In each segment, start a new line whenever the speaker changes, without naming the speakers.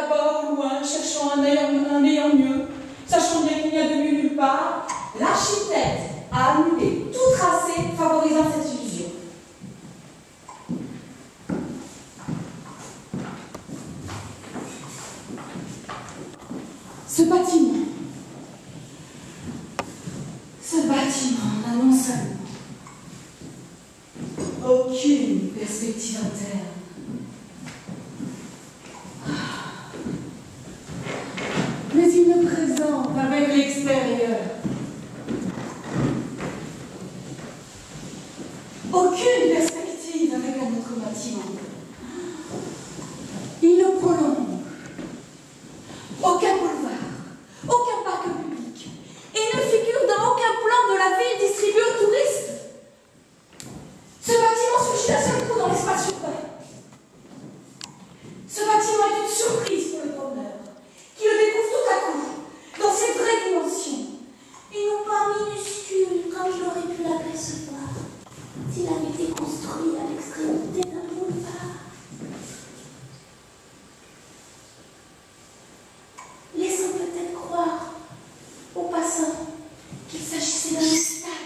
là-bas au loin, cherchant un ayant mieux, sachant bien qu'il n'y a de mieux nulle part, l'architecte a annulé tout tracé favorisant cette illusion. Ce bâtiment n'a non seulement aucune perspective interne, mais il me présente avec l'extérieur aucune perspective avec un autre bâtiment. Il le prolonge. Aucun boulevard, aucun parc public, et ne figure dans aucun plan de la ville distribué aux touristes. Ce bâtiment surgit d'un seul coup dans l'espace urbain. Ce bâtiment est une surprise pour le promeneur, qui le découvre tout à coup, dans ses vraies dimensions, et non pas minuscule comme je l'aurais pu l'apercevoir s'il avait été construit à l'extrémité d'un boulevard. Laissons peut-être croire aux passants qu'il s'agissait d'un hôpital.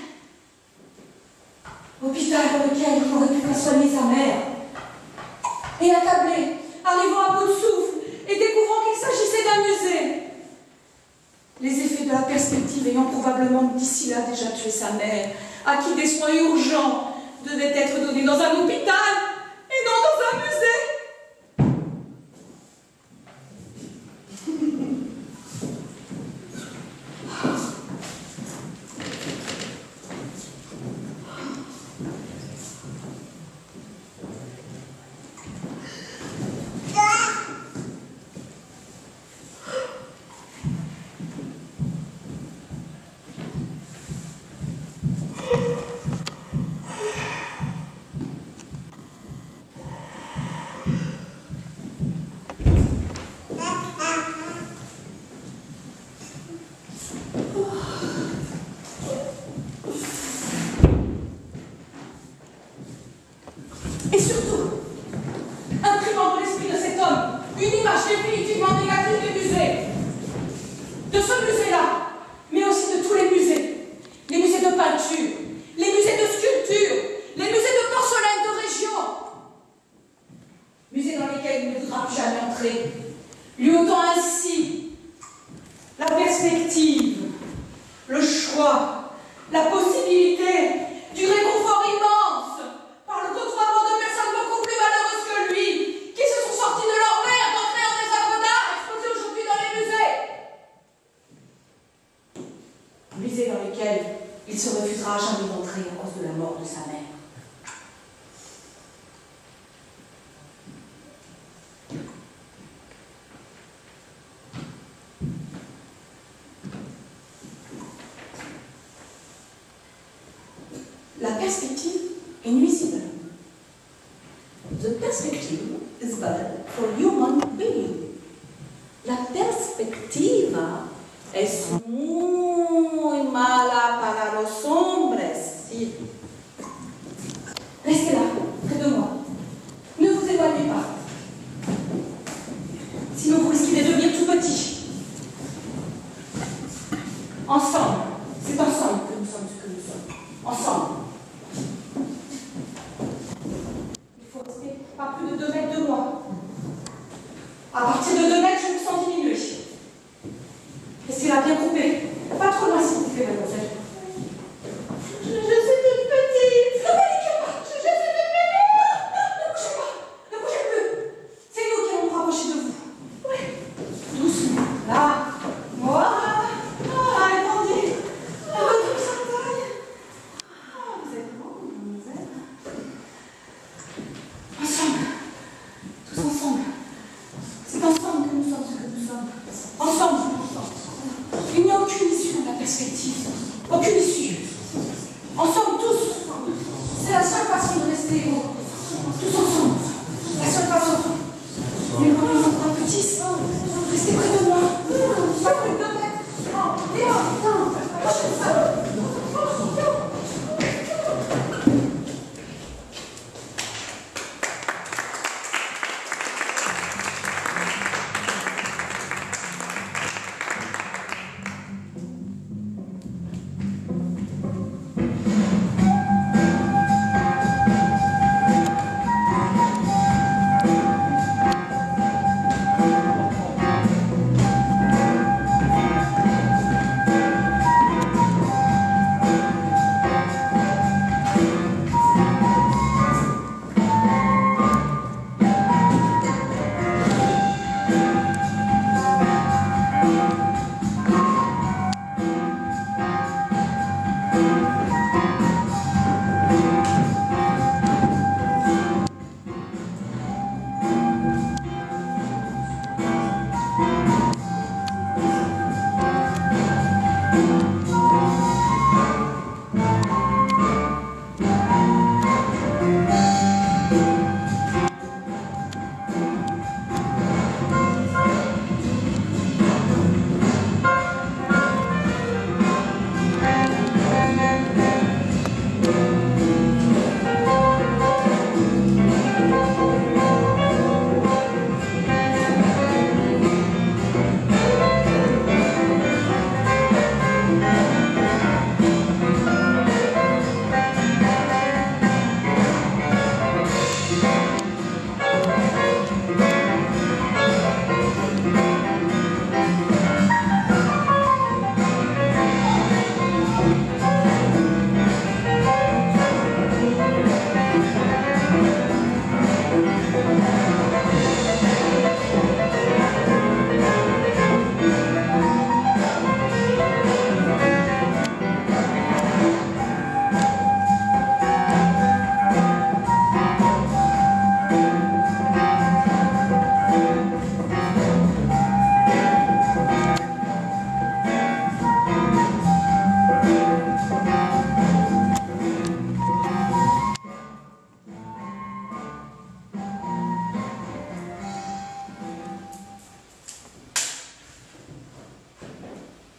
Hôpital dans lequel il aurait pu faire soigner sa mère. Et accablé, arrivant à bout de souffle et découvrant qu'il s'agissait d'un musée. Les effets de la perspective ayant probablement d'ici là déjà tué sa mère, à qui des soins urgents devaient être donnés dans un hôpital et non dans un musée. Et surtout, imprimant dans l'esprit de cet homme une image définitivement négative du musée. De ce musée-là, mais aussi de tous les musées. Les musées de peinture, les musées de sculpture, les musées de porcelaine de région. Musées dans lesquels il ne voudra plus jamais entrer, lui ôtant ainsi la perspective, le choix, la possibilité du réconfort immense par le côtoiement de personnes beaucoup plus malheureuses que lui, qui se sont sorties de leur mère en créant des œuvres d'art exposées aujourd'hui dans les musées. Musées dans lesquels il se refusera à jamais d'entrer à cause de la mort de sa mère. La perspective est nuisible. The perspective is bad for human being. La perspectiva es muy mala para los hombres. Sí. Restez là, près de moi. Ne vous éloignez pas. Sinon vous risquez de devenir tout petit. Ensemble, c'est ensemble que nous sommes ce que nous sommes. Ensemble. Pas plus de 2 mètres de moi. À partir de 2 mètres, je me sens diminuer. Restez là bien coupé. Pas trop loin, s'il vous plaît, mademoiselle. Je suis toute petite. Ne paniquez pas. Je suis toute petite. Ne bougez pas. Ne bougez plus. C'est nous qui allons nous rapprocher de vous. Oui. Doucement. Là. Voilà. Ah, attendez. À votre taille. Ah, vous êtes grande, mademoiselle. Ensemble, tous ensemble. C'est ensemble que nous sommes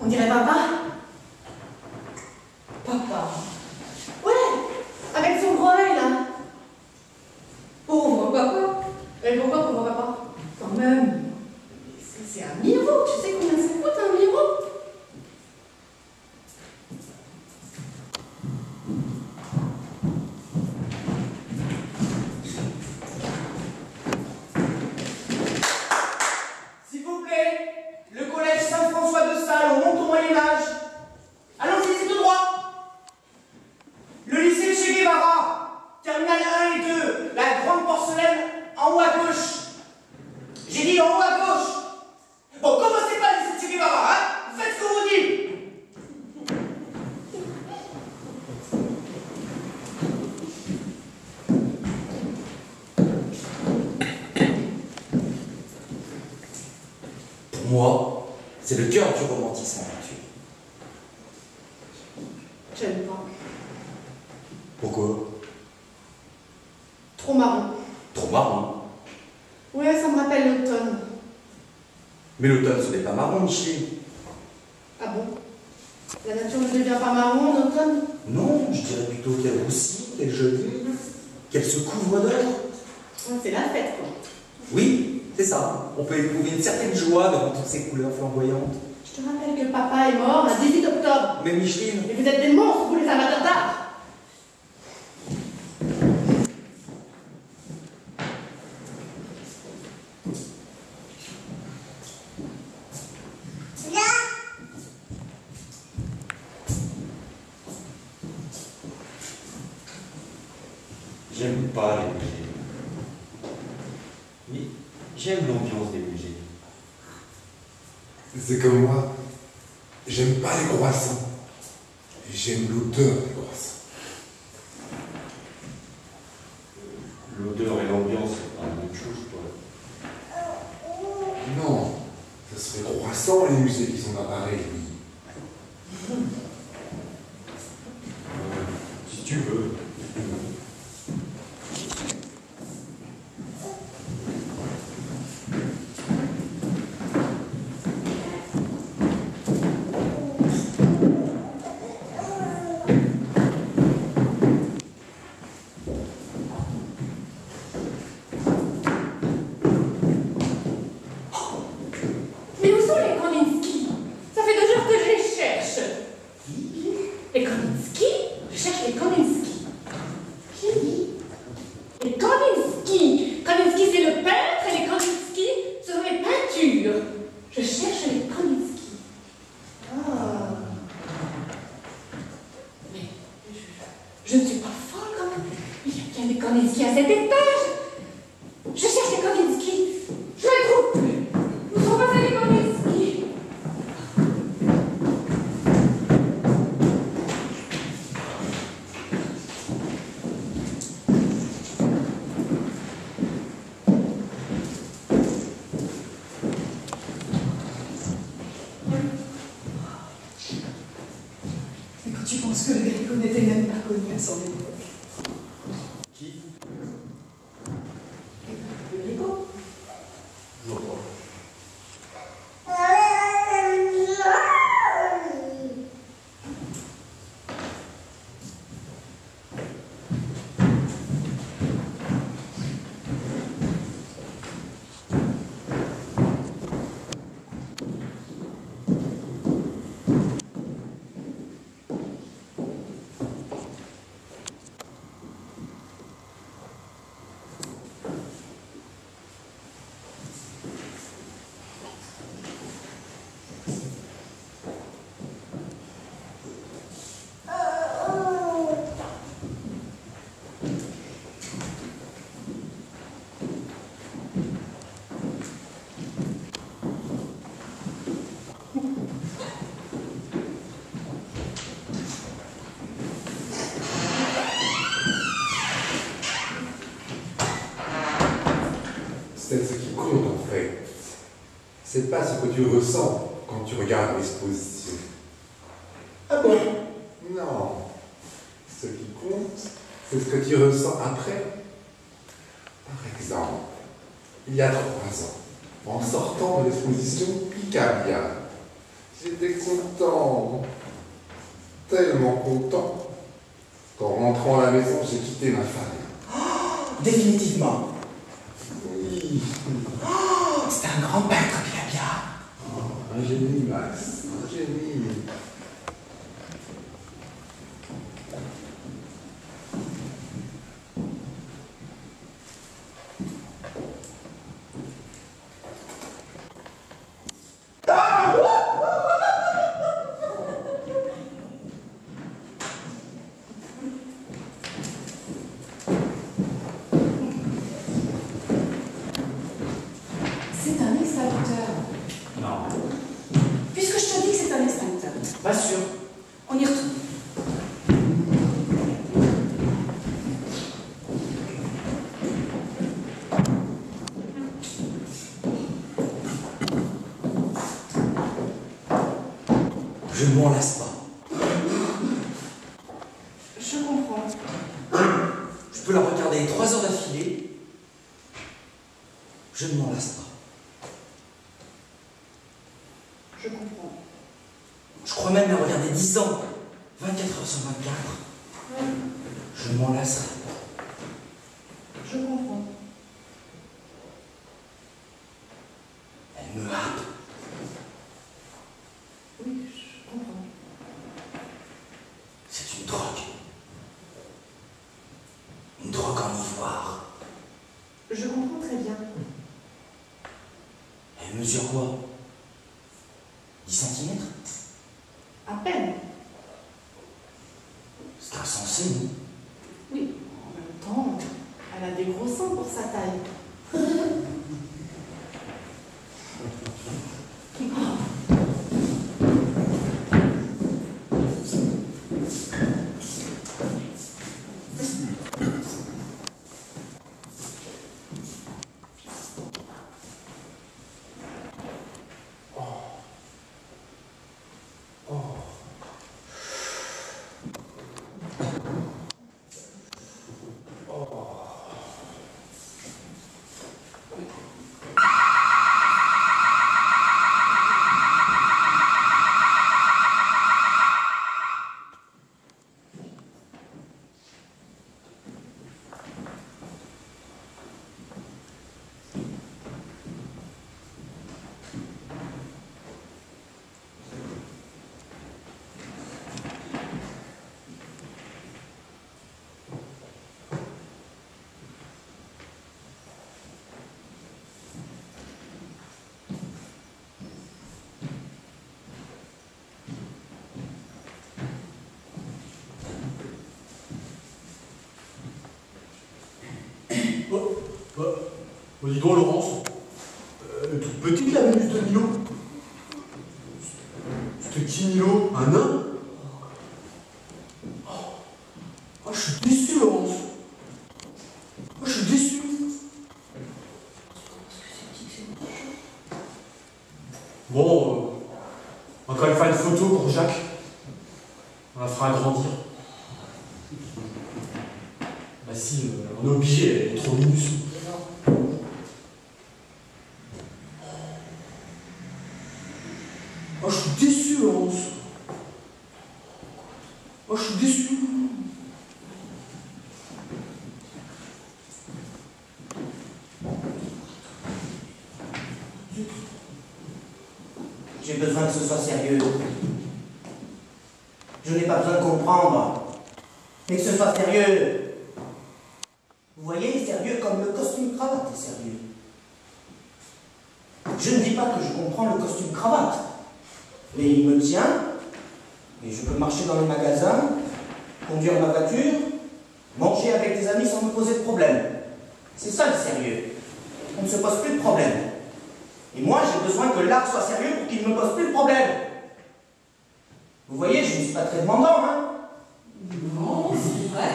On dirait papa. Papa. Ouais, avec son gros œil là. Pauvre papa. Et pourquoi pauvre papa? Quand même. C'est un miro, tu sais combien ça coûte un miro?
S'il vous plaît, le collège Saint-François de Sales, on monte au Moyen-Âge. Allons-y, c'est tout droit. Le lycée Che Guevara, terminal 1 et 2, la grande porcelaine en haut à gauche. J'ai dit en haut à gauche. Bon, commencez pas le lycée Che Guevara, hein? Faites ce qu'on vous dit.
Pour moi, c'est le cœur du romantisme en nature.
J'aime pas.
Pourquoi?
Trop marrant.
Trop marron.
Ouais, ça me rappelle l'automne.
Mais l'automne, ce n'est pas marron, Micheline.
Ah bon? La nature ne devient pas marron en automne?
Non, je dirais plutôt qu'elle roussit, qu'elle jaunit, qu'elle se couvre d'or.
Ouais, c'est la fête, quoi.
Oui, c'est ça. On peut éprouver une certaine joie devant toutes ces couleurs flamboyantes.
Je te rappelle que papa est mort le 18 octobre.
Mais Micheline...
Et vous êtes des monstres, vous les amateurs d'art.
J'aime pas les musées. Mais j'aime l'ambiance des musées.
C'est comme moi. J'aime pas les croissants. J'aime l'odeur des croissants.
L'odeur et l'ambiance, c'est pas la même chose, quoi.
Non, ce serait croissants les musées qui sont à Paris, oui.
Si tu veux.
Mais où sont les Kandinsky? Ça fait 2 jours que je les cherche. Les Kandinsky? Je cherche les Kandinsky. Qui? Les Kandinsky. Kandinsky, c'est le peintre et les Kandinsky, ce sont les peintures. Je cherche les Kandinsky. Ah. Mais je ne suis pas folle quand même. Il y a bien des Kandinsky à cet étage. Je cherche les Kandinsky. Je ne les trouve plus. Où sont passés les Kandinsky? Mais quand tu penses que le Gréco n'était même pas connu à son époque.
Qui?
Le Gréco?
Je vois pas.
C'est ce qui compte en fait. C'est pas ce que tu ressens quand tu regardes l'exposition. Ah bon? Non. Ce qui compte, c'est ce que tu ressens après. Par exemple, il y a 3 ans, en sortant de l'exposition Picabia, J'étais content, tellement content, qu'en rentrant à la maison, j'ai quitté ma femme.
Définitivement.
Oui.
C'est un grand peintre, Pia.
Un génie, Max, un génie.
C'est un extincteur.
Non,
Puisque je te dis que c'est un extincteur,
pas sûr.
on y retourne.
Je ne m'en lasse pas.
Je comprends.
Je peux la regarder 3 heures d'affilée. Je ne m'en lasse pas.
Je comprends.
Je crois même la regarder 10 ans. 24 heures sur 24. Je ne m'en lasserai pas.
Je comprends.
Elle me happe.
Oui, je comprends.
C'est une drogue. Une drogue en ivoire.
Je comprends très bien.
Elle mesure quoi? 10 centimètres?
À peine.
C'est insensé, non?
Oui. En même temps, elle a des gros seins pour sa taille.
Dis donc, Laurence, toute petite la Vénus de Milo. C'était qui Milo? Un nain? Oh, je suis déçu, Laurence. Oh, je suis déçu. Bon, on va quand même faire une photo pour Jacques. On la fera agrandir. Bah si, on est obligé, elle est trop minuscule. Oh, je suis déçu, Laurence. Oh, je suis déçu.
J'ai besoin que ce soit sérieux. Je n'ai pas besoin de comprendre, mais que ce soit sérieux. Vous voyez, sérieux comme le costume cravate est sérieux. Je ne dis pas que je comprends le costume cravate, mais il me tient, et je peux marcher dans les magasins, conduire ma voiture, manger avec des amis sans me poser de problème. C'est ça le sérieux. On ne se pose plus de problème. Et moi, j'ai besoin que l'art soit sérieux pour qu'il ne me pose plus de problème. Vous voyez, je ne suis pas très demandant, hein?
Non, c'est vrai.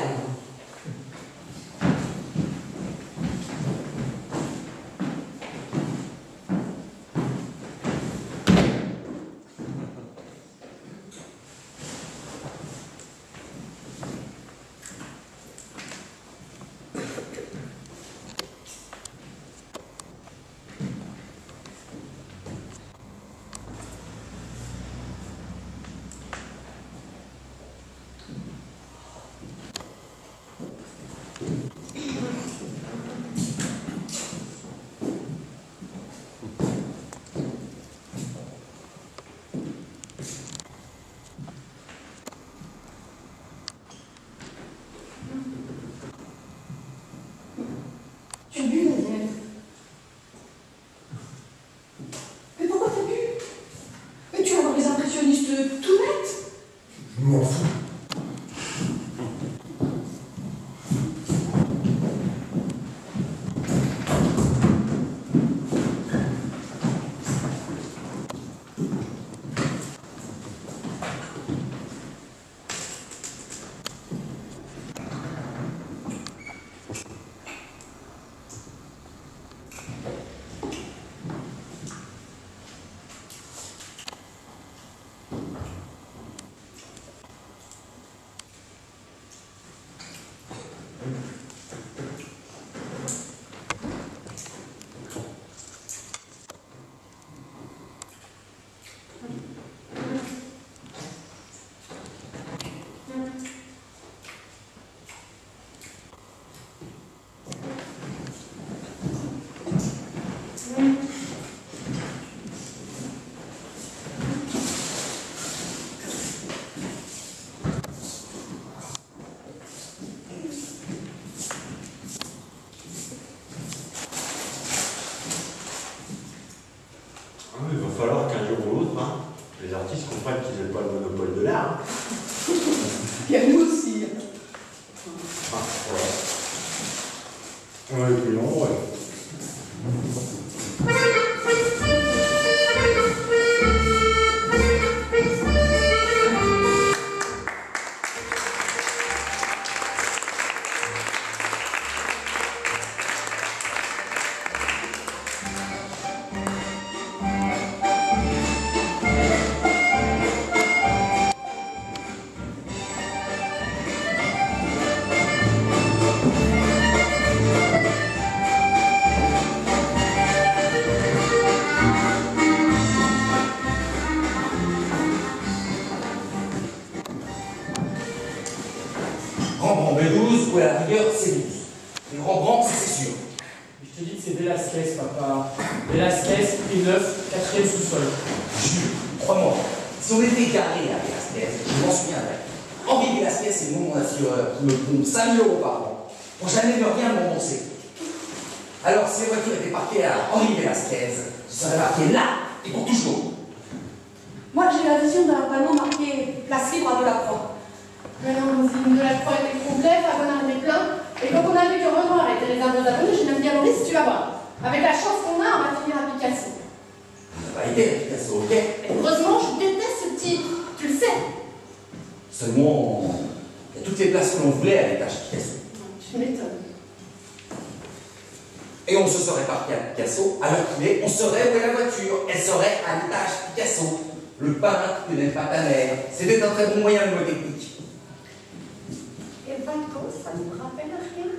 comprenne qu'ils n'aient pas le monopole de l'art.
Et à nous aussi.
Ah, voilà. Ouais, puis non, ouais.
Rembrandt B12 ou à la rigueur C12. Mais Rembrandt, c'est sûr.
Je te dis que c'est Velasquez, papa. Velasquez, P9, 4e sous-sol.
Jules, crois-moi, si on était garé à Velasquez, je m'en souviendrai. Henri Velasquez, c'est le nom de mon assureur qui me pompe 5 000 € par an pour jamais ne rien me rembourser. Alors, si les voitures étaient parquées à Henri Velasquez, ce serait marqué là et pour toujours.
Moi, j'ai la vision d'un panneau marqué place libre à Delacroix.
Mais non, l'usine de la Croix était complète, la bonne était plein. Et quand on a vu que Renoir était les arbres d'abonnés, j'ai même dit à Maurice, tu vas voir. Avec la chance qu'on a, on va finir à Picasso.
Ça va aider, Picasso, ok?
Et heureusement, je déteste ce type. Tu le sais.
Seulement, il y a toutes les places que l'on voulait à l'étage Picasso.
Tu m'étonnes.
Et on se serait parqué à Picasso, à l'heure qu'il est, on saurait où est la voiture. Elle serait à l'étage Picasso. Le peintre que n'aime pas ta mère. C'était un très bon moyen de technique.
Et bateau, ça ne me rappelle rien.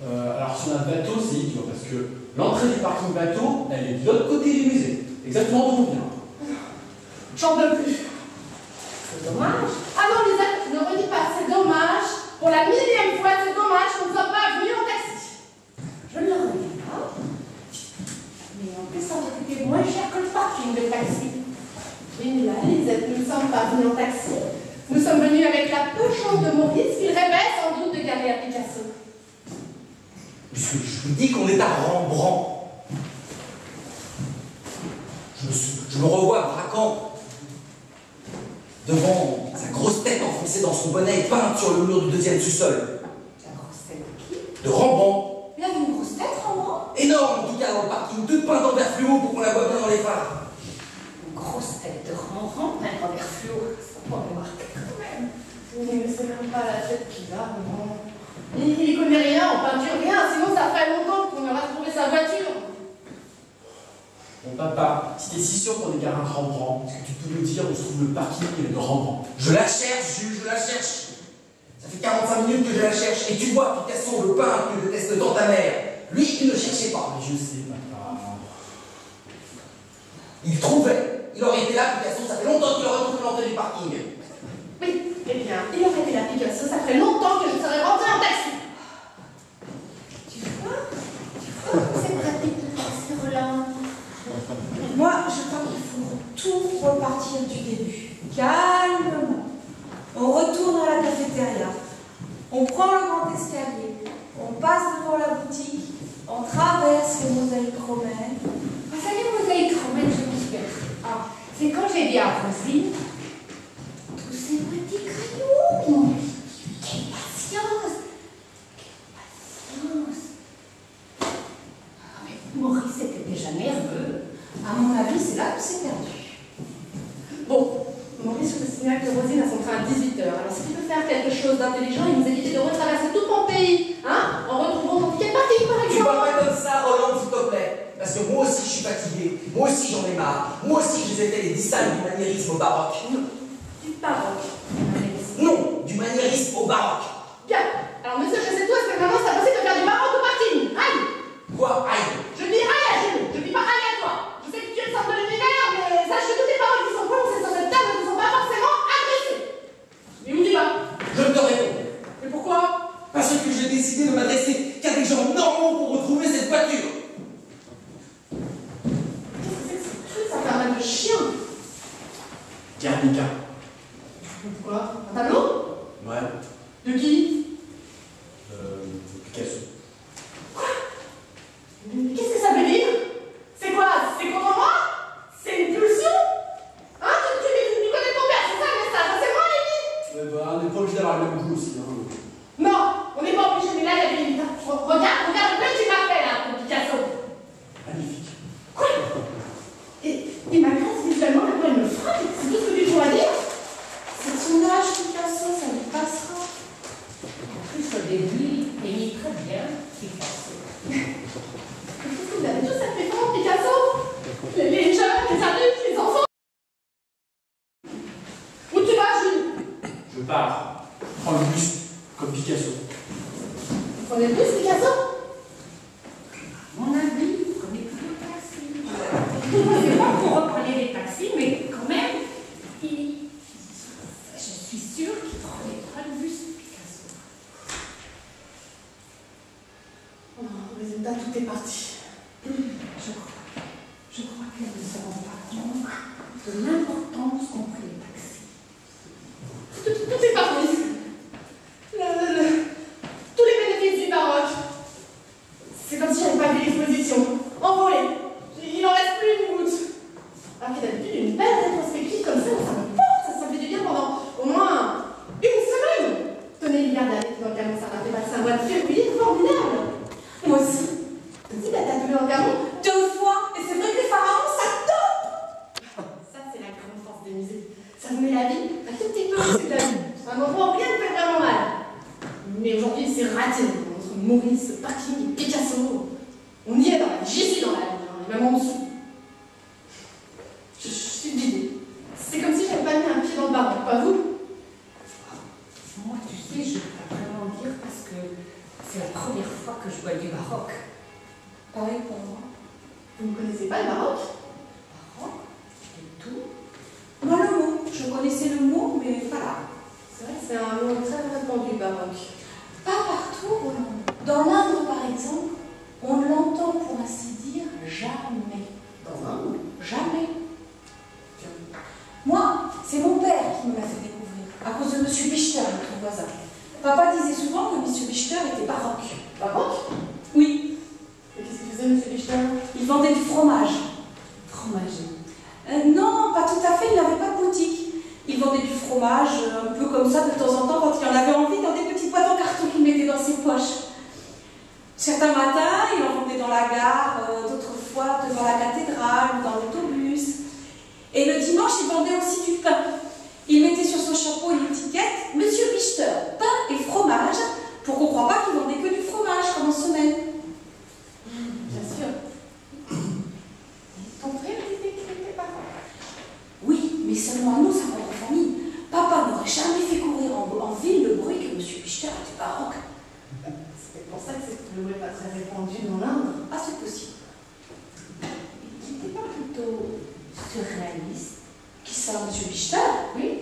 Alors sur un bateau, c'est idiot, parce que l'entrée du parking bateau, elle est de l'autre côté du musée. Exactement d'où on vient.
J'en peux plus. C'est dommage. Ah non, Lisette, ne redis pas, c'est dommage. Pour la 1000e fois, c'est dommage qu'on ne soit pas venu en taxi. Je ne le redis pas. Mais en plus, ça aurait été moins cher que le parking de taxi. Et là, Lisette, nous ne sommes pas venus en taxi. Nous sommes venus avec la Peugeot de Maurice qu'il rêvait sans doute de garder à Picasso.
Puisque je vous dis qu'on est à Rembrandt. Je me revois braquant devant sa grosse tête enfoncée dans son bonnet et peinte sur le mur du 2e sous-sol.
La grosse tête de qui?
De Rembrandt.
Il avait une grosse tête, Rembrandt?
Énorme en tout cas dans le parking, toute peinte en vert fluo pour qu'on la voit bien dans les phares.
Une grosse tête de Rembrandt, peinte en vert fluo. Ça va me marquer quand même. Oui, mais c'est même pas la tête qu'il a, Rembrandt. Il connaît rien en peinture, rien, sinon ça ferait longtemps qu'on aurait trouvé sa voiture.
Bon papa, si t'es si sûr qu'on égare un Rembrandt, est-ce que tu peux nous dire où se trouve le parking de Rembrandt?
Je la cherche, Jules, je la cherche. Ça fait 45 minutes que je la cherche. Et tu vois, Picasso, le peintre que déteste tant ta mère, lui, il ne cherchait pas.
Mais je sais, papa.
Il trouvait. Il aurait été là, Picasso, ça fait longtemps qu'il aurait trouvé l'entrée du parking.
Oui, eh bien, il aurait été la Picasso, ça ferait longtemps que je serais rentrée en taxi. Tu vois c'est pratique de faire ce Roland.
Moi, je crois qu'il faut tout repartir du début. Calmement. On retourne à la cafétéria. On prend le grand escalier. On passe devant la boutique. On traverse les mosaïques romaines.
Ah, ça y est, mosaïque romaine, je m'y suis perdue. Ah, c'est quand j'ai dit à Roselyne, tous ces petits crayons. Quelle patience! Quelle patience! Ah, mais Maurice était déjà nerveux.
À mon avis, c'est là que c'est perdu.
Bon, Maurice me signale que Rosine a son train à 18h. Alors si tu peux faire quelque chose d'intelligent et nous éviter de retraverser tout ton pays, hein, en retrouvant ton ticket de parking par
Tu
exemple.
vois pas comme ça, Roland, s'il te plaît. Parce que moi aussi, je suis fatigué. Moi aussi, j'en ai marre. Moi aussi, je fait les 10 salles du maniérisme au baroque.
Non, du baroque.
Non, du maniérisme au baroque.
Bien. Alors monsieur, je sais tout, est-ce que vraiment c'est possible de faire du baroque au parking? Aïe!
Quoi, aïe?
Je dis aïe à Jules, je dis pas aïe à toi. Je sais que tu es le centre de l'univers, mais sache que toutes les paroles qui sont prononcées sur cette table ne sont pas forcément adressées. Mais où tu vas?
Je te réponds.
Et pourquoi?
Parce que j'ai décidé de m'adresser qu'à des gens normaux pour retrouver cette voiture.
Qu'est-ce que c'est que ce truc? Ça fait un mal de chien.
Guernica.
Quoi? Un tableau?
Ouais.
De qui?
Picasso.
Mais qu'est-ce que ça veut dire? C'est quoi? C'est contre moi? C'est une pulsion? Hein? Tu connais ton est partie.
Je crois qu'elle ne se rend pas compte de l'importance qu'ont pris les taxis.
Tout est parti. Tous les bénéfices du baroque. C'est comme si j'avais pas vu l'exposition. Envolé. Il n'en reste plus une goutte. Alors que d'habitude, une belle rétrospective comme ça me porte. Ça me fait du bien pendant au moins une semaine. Tenez, il y a d'années dans le canon, ça m'a fait passer un mois de février formidable.
Moi aussi.
T'as tatoué en canon?
2 fois. Et c'est vrai que les pharaons, ça top.
Ça, c'est la grande force des musées. Ça vous met la vie un tout petit peu au-dessus de la vie. Un endroit où rien ne fait vraiment mal. Mais aujourd'hui, c'est raté. Entre Maurice, Parking, Picasso. On y est dans la vie. J'y suis dans la vie. On est même en dessous. Je suis vidée. C'est comme si j'avais pas mis un pied dans le baroque, pas vous?
Moi, tu sais, je peux vraiment dire parce que c'est la première fois que je vois du baroque.
Pareil pour moi.
Vous ne connaissez pas le baroque?
Baroque? Du tout?
Moi, le mot. Je connaissais le mot, mais voilà.
C'est vrai que c'est un mot très répandu, baroque.
Pas partout, Roland. Dans l'Indre, par exemple, on l'entend, pour ainsi dire, jamais.
Dans un mot?
Jamais. Moi, c'est mon père qui me l'a fait découvrir, à cause de M. Bichter, notre voisin. Papa disait souvent que M. Bichter était baroque.
Baroque?
Oui,
Et qu'est-ce qu'il faisait, M. Bichter?
il vendait du fromage.
Fromage.
Non, pas tout à fait, il n'avait pas de boutique. Il vendait du fromage, un peu comme ça, de temps en temps, quand il en avait envie, dans des petites boîtes en carton qu'il mettait dans ses poches. Certains matins, il en vendait dans la gare, d'autres fois devant la cathédrale ou dans l'autobus. Et le dimanche, il vendait aussi du pain. Il mettait sur son chapeau une étiquette « Monsieur Bichter, pain et fromage », pour qu'on ne croie pas qu'il vendait que du fromage comme en semaine.
Bien sûr. Ton frère disait qu'il était baroque?
Oui, mais seulement à nous, sa propre famille. Papa n'aurait jamais fait courir en ville le bruit que Monsieur Bichter était baroque.
C'est pour ça que le mot n'est pas très répandu dans l'Inde.
Ah, c'est possible.
Il n'était pas plutôt surréaliste?
Qui ça, Monsieur Bichter?
Oui.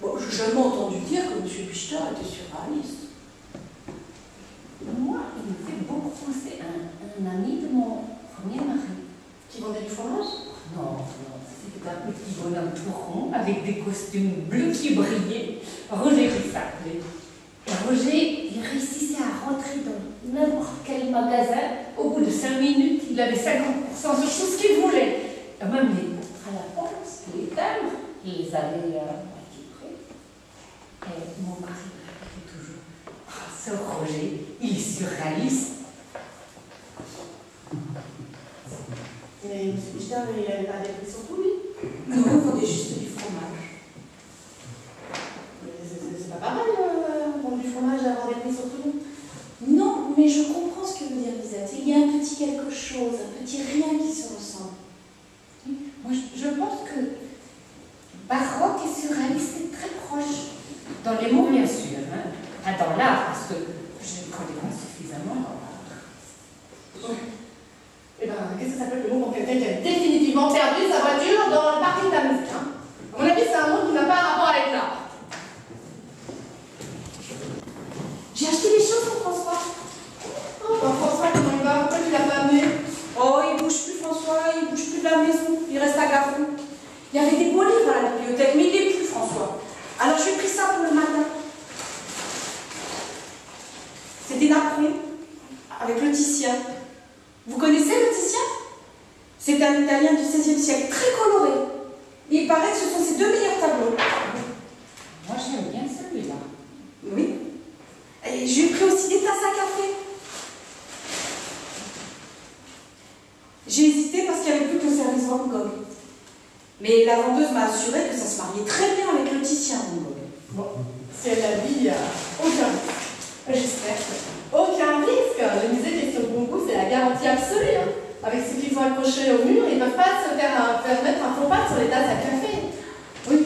Bon, j'ai jamais entendu dire que Monsieur Bichter était surréaliste.
Moi, il me fait beaucoup penser à un ami de mon premier mari.
Qui vendait du fromage?
Non, c'était un petit bonhomme tout rond avec des costumes bleus qui brillaient. Roger qui s'appelait. Et Roger, il réussissait à rentrer dans n'importe quel magasin. Au bout de 5 minutes, il avait 50% sur tout ce qu'il voulait. Et même les montres à la poste, les timbres, ils allaient à moitié près. Et mon mari me répétait toujours, ah, ce Roger, il est surréaliste.
Mais M. Bichter, il n'avait pas des prix sur tout, lui?
Non, il vendait juste du fromage.
Mais c'est pas pareil, vendre du fromage et avoir des prix sur tout.
Non, mais je comprends ce que veut dire Lisette. Il y a un petit quelque chose, un petit rien qui se ressemble.
Moi, je pense que baroque et surréaliste c'est très proche. Dans les mots, bien sûr. Hein. Pas dans l'art, parce que je ne connais pas suffisamment dans l'art.
Eh ben, qu'est-ce que ça s'appelle le mot pour quelqu'un qui a définitivement perdu sa voiture dans le parking de la musique, hein? À mon avis, c'est un mot qui n'a pas un rapport avec l'art.
J'ai acheté des choses pour François.
Oh, ben François, comment il va? Pourquoi tu l'as pas amené?
Oh, il bouge plus François, il bouge plus de la maison, il reste à Gafou. Il y avait des beaux livres à la bibliothèque, mais il n'est plus François. Alors je lui ai pris ça pour le matin. C'est des napperons avec le Titien. Vous connaissez le Titien? C'est un Italien du XVIe siècle, très coloré. Il paraît que ce sont ses 2 meilleurs tableaux.
Moi, j'aime bien celui-là.
Oui. Et je lui ai pris aussi des tasses à café. J'ai hésité parce qu'il n'y avait plus que le service Van Gogh. Mais la vendeuse m'a assuré que ça se mariait très bien avec le Titien Van Gogh.
Bon, si elle a dit, il n'y a aucun risque. J'espère. Aucun risque. Le musée Question Bon Goût, c'est la garantie absolue. Hein. Avec ceux qui sont accrochés au mur, ils ne peuvent pas se faire mettre un faux pas sur les tasses à café.
Oui.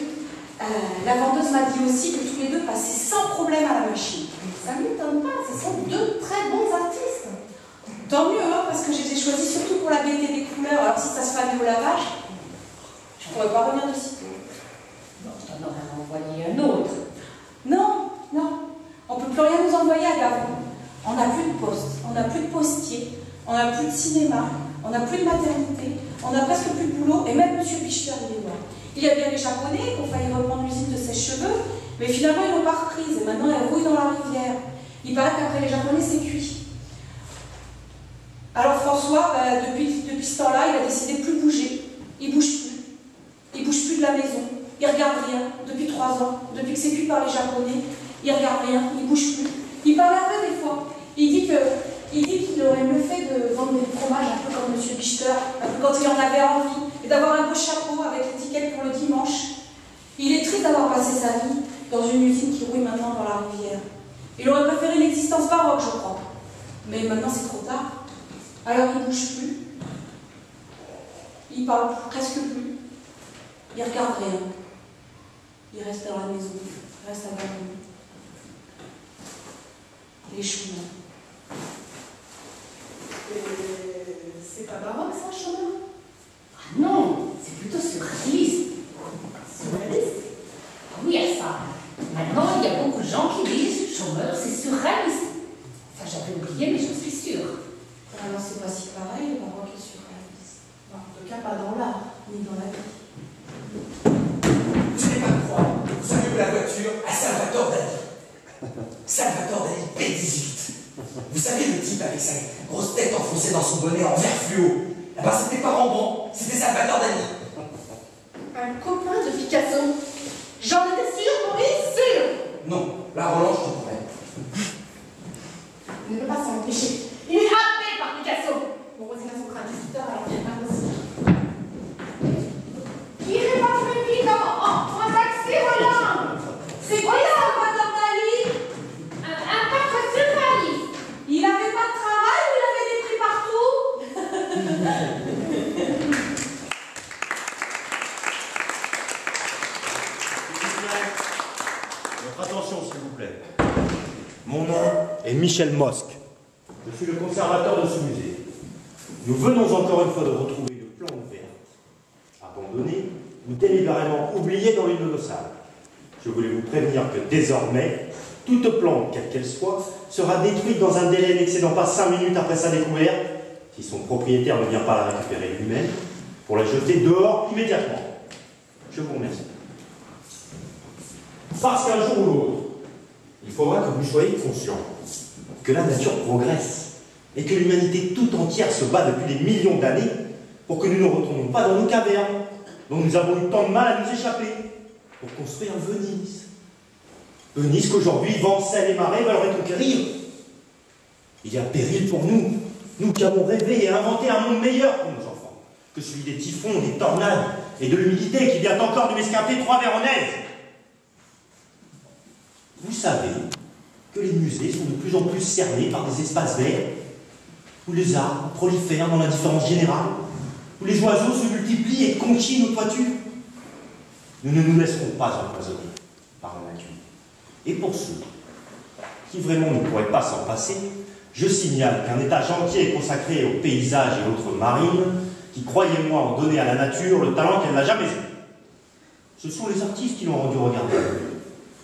La vendeuse m'a dit aussi que tous les deux passaient sans problème à la machine.
Ça ne m'étonne pas, ce sont 2 très bons artistes.
Tant mieux, hein, parce que j'étais choisie surtout pour la gaieté des couleurs. Alors si ça se fallait au lavage, je ne pourrais pas revenir de sitôt.
Bon, je t'en aurais renvoyé un autre.
Non, non. On ne peut plus rien nous envoyer à Gavron. On n'a plus de poste, on n'a plus de postier. On n'a plus de cinéma, on n'a plus de maternité, on n'a presque plus de boulot, et même M. Bichter, il est mort. Il y a bien les Japonais qui ont failli reprendre l'usine de sèche-cheveux, mais finalement ils n'ont pas reprise, et maintenant elle rouille dans la rivière. Il paraît qu'après les Japonais, c'est cuit. Alors François, depuis ce temps-là, il a décidé de plus bouger. Il bouge plus. Il bouge plus de la maison. Il regarde rien depuis 3 ans. Depuis que c'est cuit par les Japonais, il regarde rien. Il bouge plus. Il parle un peu des fois. Il dit qu'il aurait mieux fait de vendre des fromages un peu comme M. Bichter, un peu quand il en avait envie, et d'avoir un beau chapeau avec l'étiquette pour le dimanche. Il est triste d'avoir passé sa vie dans une usine qui rouille maintenant dans la rivière. Il aurait préféré une existence baroque, je crois. Mais maintenant c'est trop tard. Alors il ne bouge plus. Il parle presque plus. Il regarde rien. Il reste dans la maison. Il reste abandonné. Les chemins.
C'est pas baroque ça, chemin?
Ah non, c'est plutôt surréaliste.
Surréaliste?
Ah oui, à ça. Maintenant, il y a beaucoup de gens qui disent chômeur, c'est surréaliste. Enfin, j'avais oublié, mais j'en suis sûre.
Alors c'est pas si pareil, le baroque est surréaliste.
En tout cas, pas dans l'art,
Ni dans la vie.
Vous n'allez pas me croire. Vous avez eu la voiture à Salvatore Dali. Salvatore Dali P18. Vous savez, le type avec sa grosse tête enfoncée dans son bonnet en vert fluo. Eh ben, c'était pas Rembrandt, c'était Salvatore Dali.
un copain de Picasso. J'en étais sûre, Maurice, sûre.
Non, la relance, je te promets.
Il ne peut pas s'en empêcher. Il est happé par Picasso. Bon, voisin a son crâne visiteur, alors il n'y a pas aussi. Il est pas très vite en taxi, voyons.
C'est quoi Salvatore Dali?
Un peintre surréaliste.
Il avait pas de travail ou il avait des prix partout?
Votre attention, s'il vous plaît. Mon nom est Michel Mosque. Je suis le conservateur de ce musée. Nous venons encore une fois de retrouver une plante verte, abandonnée ou délibérément oubliée dans l'une de nos salles. Je voulais vous prévenir que désormais, toute plante, quelle qu'elle soit, sera détruite dans un délai n'excédant pas 5 minutes après sa découverte, si son propriétaire ne vient pas la récupérer lui-même, pour la jeter dehors immédiatement. Je vous remercie. Parce qu'un jour ou l'autre, il faudra que vous soyez conscients que la nature progresse et que l'humanité tout entière se bat depuis des millions d'années pour que nous ne retournions pas dans nos cavernes, dont nous avons eu tant de mal à nous échapper, pour construire Venise. Venise qu'aujourd'hui, vents, sel et marées veulent reconquérir. Il y a péril pour nous, nous qui avons rêvé et inventé un monde meilleur pour nos enfants, que celui des typhons, des tornades et de l'humidité qui vient encore de m'esquinter 3 véronaises. Vous savez que les musées sont de plus en plus cernés par des espaces verts, où les arbres prolifèrent dans l'indifférence générale, où les oiseaux se multiplient et conquillent nos toitures. Nous ne nous laisserons pas empoisonner par la nature. Et pour ceux qui vraiment ne pourraient pas s'en passer, je signale qu'un étage entier est consacré aux paysages et autres marines qui, croyez-moi, ont donné à la nature le talent qu'elle n'a jamais eu. Ce sont les artistes qui l'ont rendu regardable.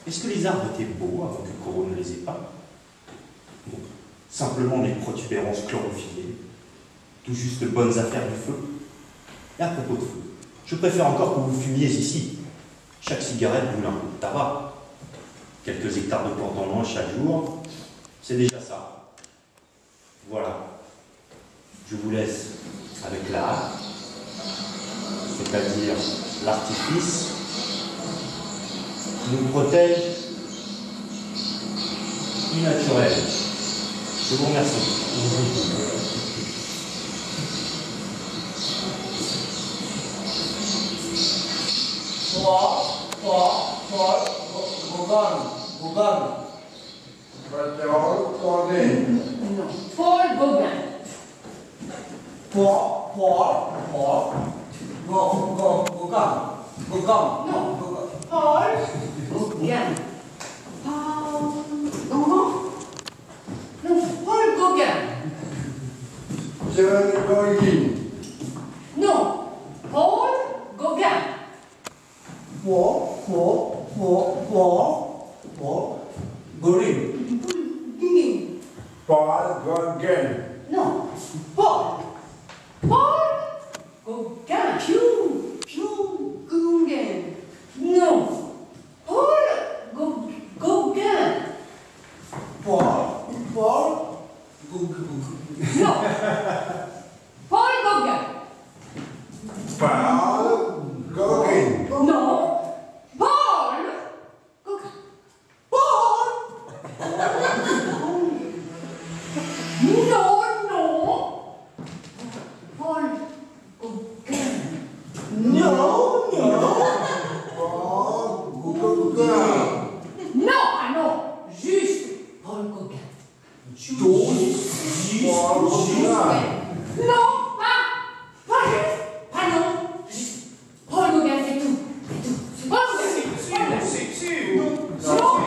Est-ce que les arbres étaient beaux avant que Corot ne les ait pas? Non, simplement des protubérances chlorophyllées, tout juste de bonnes affaires du feu. Et à propos de feu, je préfère encore que vous fumiez ici. Chaque cigarette brûle un coup de tabac. Quelques hectares de plantes en moins chaque jour, c'est déjà ça. Voilà. Je vous laisse avec l'art, c'est-à-dire l'artifice, qui nous protège du naturel. Je vous remercie.
Non, Paul Gauguin. Non, Paul Gauguin. Non, Paul Gauguin. Non, Paul Gauguin.
Non,
Paul Gauguin.
Non. Paul Gauguin. Paul Non, non. Paul Gauguin.
Non, non.
Paul Gauguin.
Non, ah non. Juste Paul Gauguin.
Juste Paul Gauguin.
Non, pas juste, pas non. Juste Paul Gauguin, c'est tout. C'est tout. C'est Paul Gauguin.
C'est
Non.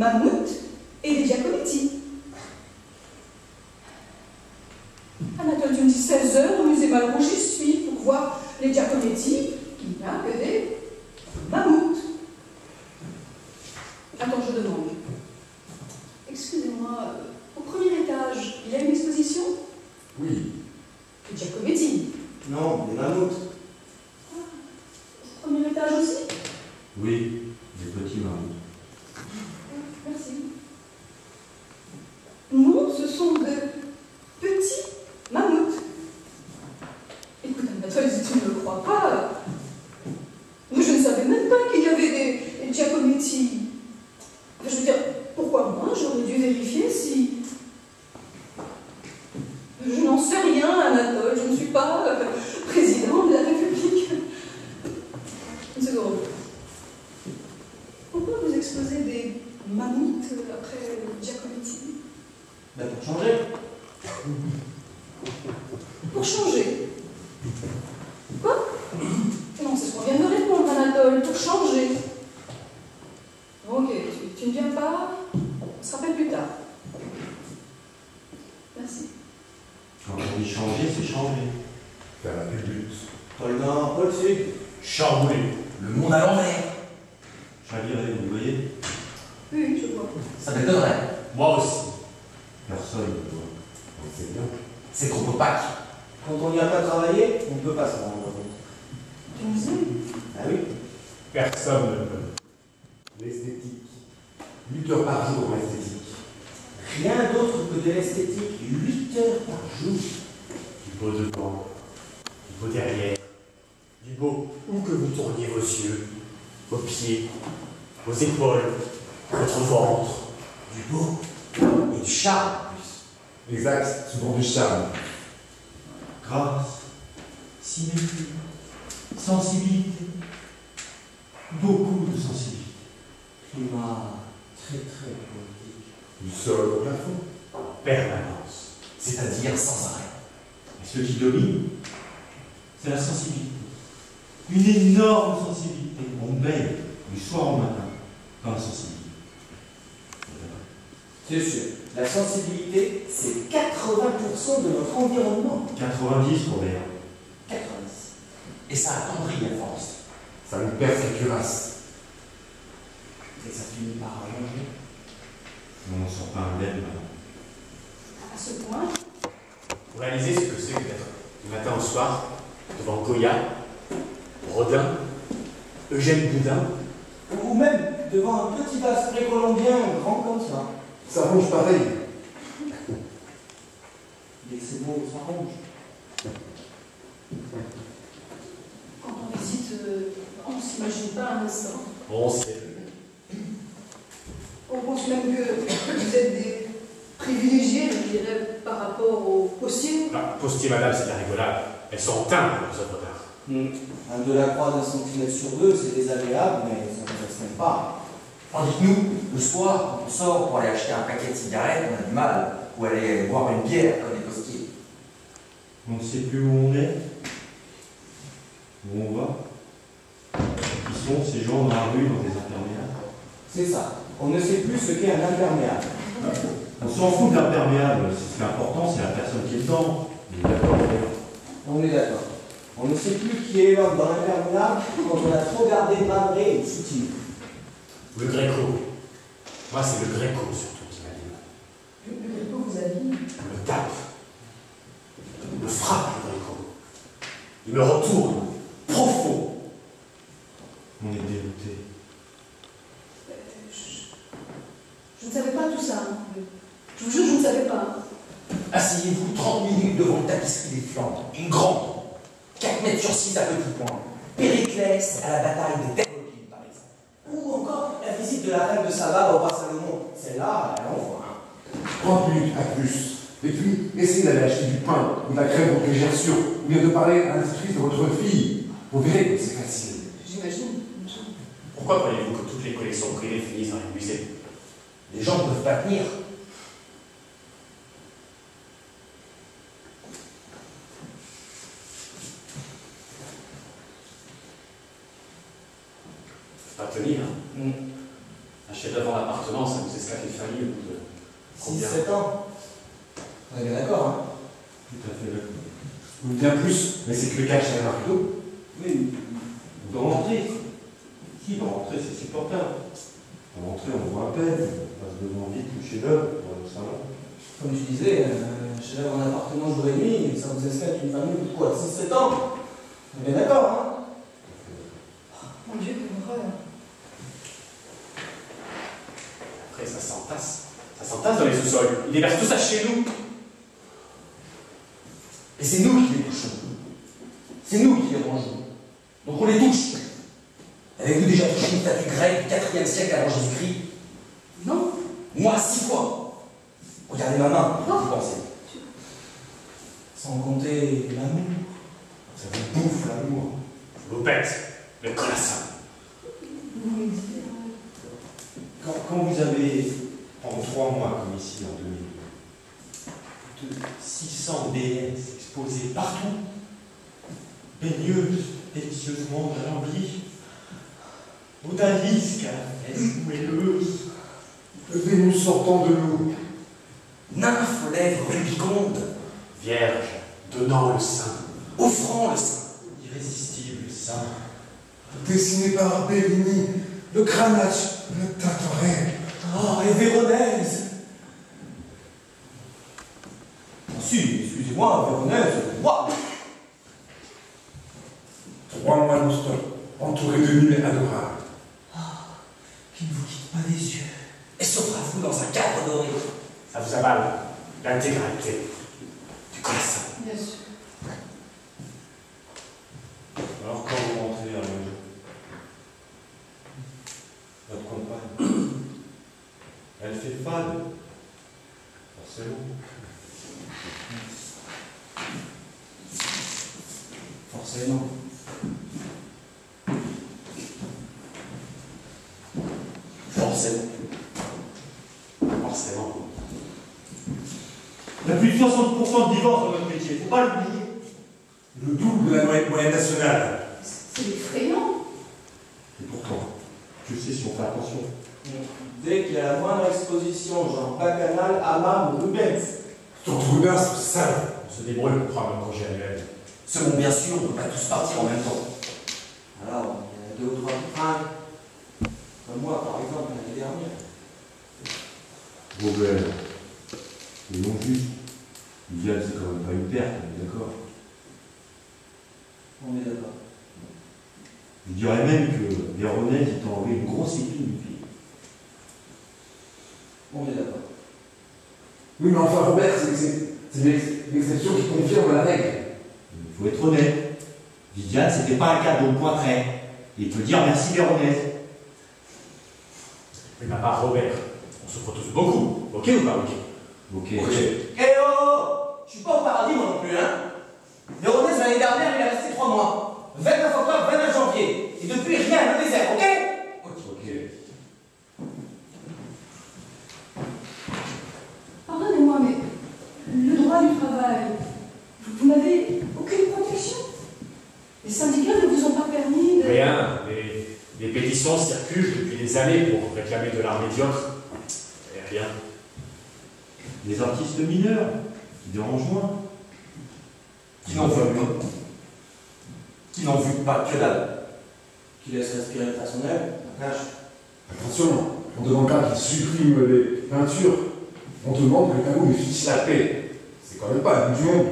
mammouths et des Giacometti. Anatole, tu me dis 16 heures au musée Malraux, j'y suis pour voir les Giacometti. Il n'y a que des mammouths. Attends, je demande. Excusez-moi, au premier étage, il y a une exposition?
Oui.
Les Giacometti.
Non, des mammouths.
Au premier étage aussi?
Oui, des petits mammouths.
Merci. Non, ce sont de petits mammouths. Écoute, Anatole, si tu ne me crois pas, je ne savais même pas qu'il y avait des Giacometti. Je veux dire, pourquoi moi j'aurais dû vérifier si... Je n'en sais rien, Anatole, je ne suis pas président de la République. Une seconde. Pourquoi vous exposez des mammouths après Giacometti?
Ben pour changer.
Pour changer? Quoi? Non, c'est ce qu'on vient de me répondre, Anatole. Pour changer. Ok, tu ne viens pas? On se rappelle plus tard. Merci.
Quand on dit changer, c'est changer.
Faire la but.
Pôle Nord, pôle Sud.
Chambouler.
Le monde à l'envers.
Chaviré, vous voyez?
Oui, je vois.
Ça m'étonnerait.
Moi aussi.
Personne ne voit.
C'est bien.
C'est trop opaque.
Quand on n'y a pas travaillé, on ne peut pas se rendre compte.
Tu me dis?
Ah oui?
Personne ne peut.
L'esthétique. 8 heures par jour en esthétique.
Rien d'autre que de l'esthétique. 8 heures par jour.
Du beau devant, du beau derrière, du beau où que vous tourniez vos yeux, vos pieds, vos épaules, votre ventre,
Du beau et du charme en plus.
Exact, souvent du charme.
Grâce, symétrie, sensibilité. Beaucoup de sensibilité. Climat très très poétique.
Du sol au plafond.
en permanence.
C'est-à-dire sans arrêt.
Et ce qui domine, c'est la sensibilité. Une énorme sensibilité. On baigne du soir au matin dans la sensibilité.
C'est sûr. La sensibilité, c'est 80% de notre environnement.
90 pour d'ailleurs.
90.
Et ça attendrit à force.
Ça nous perce la cuirasse.
Et ça finit par allonger.
On n'en sort pas indemne.
À ce point?
Vous réalisez ce que c'est que d'être du matin au soir devant Goya, Rodin, Eugène Boudin,
Ou même devant un petit vase précolombien grand comme ça.
Ça ronge pareil.
Dès que c'est beau, ça ronge.
Quand on visite, on ne s'imagine pas un instant.
on sait.
On pense même que vous êtes des privilégiés, je dirais, par rapport aux postiers.
Ah, Postier, madame, c'est de la rigolade. Elles sont teintes, leurs œuvres d'art.
Un Delacroix d'un centimètre sur deux, c'est désagréable, mais ça ne nous reste pas. Tandis que nous, le soir, quand on sort pour aller acheter un paquet de cigarettes, on a du mal. Ou aller boire une bière comme les postiers.
On ne sait plus où on est, où on va. Qui sont ces gens dans la rue, dans des imperméables?
C'est ça. On ne sait plus ce qu'est un imperméable.
On s'en fout de l'imperméable. Ce qui est important, c'est la personne qui est dedans. On est d'accord.
On est d'accord. On ne sait plus qui est l'homme dans l'imperméable quand on a trop gardé Mabré et Soutine.
Le Gréco. Moi, c'est le Gréco, surtout, qui m'anime.
Le Gréco vous habille.
Me tape. Me frappe, le Gréco. Il me retourne. Profond.
On est dérouté.
Je ne savais pas tout ça. Je vous jure, je ne savais pas.
Asseyez-vous 30 minutes devant une tapisserie des Flandres, une grande, 4 mètres sur 6 à petits points. Périclès à la bataille de Thermopyles, par exemple. Ou encore la visite de la reine de Saba au roi Salomon. Celle-là, elle envoie.
30 minutes à plus. Et puis, essayez d'aller acheter du pain ou de la crème pour les gerçures, ou bien de parler à l'institutrice de votre fille. Vous verrez que c'est facile.
J'imagine.
Pourquoi croyez-vous que toutes les collections privées finissent dans les musées?
Les gens ne peuvent pas tenir.
Pas tenir. Un chef-d'œuvre en appartement, ça vous esclave les familles au bout de combien?
6-7 ans. On est bien d'accord, hein?
Tout à fait d'accord.
Ou bien plus, mais c'est que le cache à un marteau.
Oui, dans l'entrée. Si, dans l'entrée, c'est supportable. Dans l'entrée, on voit à peine. On passe devant vite le chef-d'œuvre pour le salon.
Comme je disais, chez un appartement jour et nuit, ça vous esclave une famille de quoi? 6-7 ans? On est bien d'accord, hein?
Mon Dieu, quelle horreur.
Après, ça s'entasse. Ça s'entasse dans les sous-sols. Ils déversent tout ça chez nous.
Et c'est nous qui les touchons. C'est nous qui les rangeons. Donc on les touche. Avez-vous déjà touché une statue grecque du 4e siècle avant Jésus-Christ?
Non.
Moi, 6 fois. Regardez ma main,
Non.
vous pensez. Sans compter l'amour.
Ça vous bouffe l'amour.
Je vous pète, le colassa.
Quand vous avez, en 3 mois, comme ici en 2002, de 600 déesses exposées partout, baigneuses, délicieusement alambies, odalisques à la fesse moelleuse,
Vénus sortant de l'eau.
Nymphes aux lèvres rubicondes,
Vierge, donnant le sein.
offrant le sein.
irrésistible sein,
Dessiné par Bellini, le Cranach, le Tintoret.
Oh, et Véronèse. Si, excusez-moi, Véronèse, waouh.
3 mois non-stop, entouré de nuées adorables.
Qui ne vous quitte pas des yeux. Et s'offre à vous dans un cadre doré.
Ça vous avale l'intégralité du colassa.
Bien sûr.
alors quand vous rentrez à la maison, votre compagne, elle fait fade, forcément.
Forcément.
Forcément. Forcément.
Il y a plus de 60% de divorces dans notre métier, faut pas l'oublier.
Le double de la moyenne nationale.
C'est effrayant.
Et pourtant, je sais si on fait attention.
Dès qu'il y a la moindre exposition, genre Bacchanal, Hammam ou Rubens.
Ton Rubens, c'est ça.
On se débrouille pour prendre un congé annuel.
Selon bien sûr, on ne peut pas tous partir en même temps. Alors, il y a 2 ou 3 qui fringuent. Comme moi, par exemple, l'année dernière.
Robert, et non juste,
Viviane, c'est quand même pas une perte, on est d'accord?
On est d'accord.
Je dirais même que Véronèse, il t'a enlevé une grosse épine du pied.
On est d'accord.
Oui, mais enfin, Robert, c'est l'exception qui confirme la règle.
Il faut être honnête. Viviane, c'était pas un cadeau, point très. Et il peut dire merci Véronèse.
Mais ma part, Robert, on se retrouve beaucoup. Ok ou pas ok?
Ok.
Eh oh! Je suis pas au paradis, moi non plus, hein? Véronèse, l'année dernière, il est resté 3 mois. 29 octobre, 29 janvier. Et depuis, rien, le désert, ok?
Ok.
Pardonnez-moi, mais le droit du travail, vous n'avez aucune protection? Les syndicats ne vous ont pas permis de...
Rien. Les pétitions circulent depuis des années pour réclamer de l'art médiocre. Et rien.
Les artistes mineurs, qui dérangent moins.
Qui n'en veulent pas. Qui n'en veulent pas que dalle. Qui laissent respirer le personnel, la cache.
Attention, on ne demande pas qu'il supprime les peintures. On demande que le tableau lui fiche la paix. C'est quand même pas le bout du monde.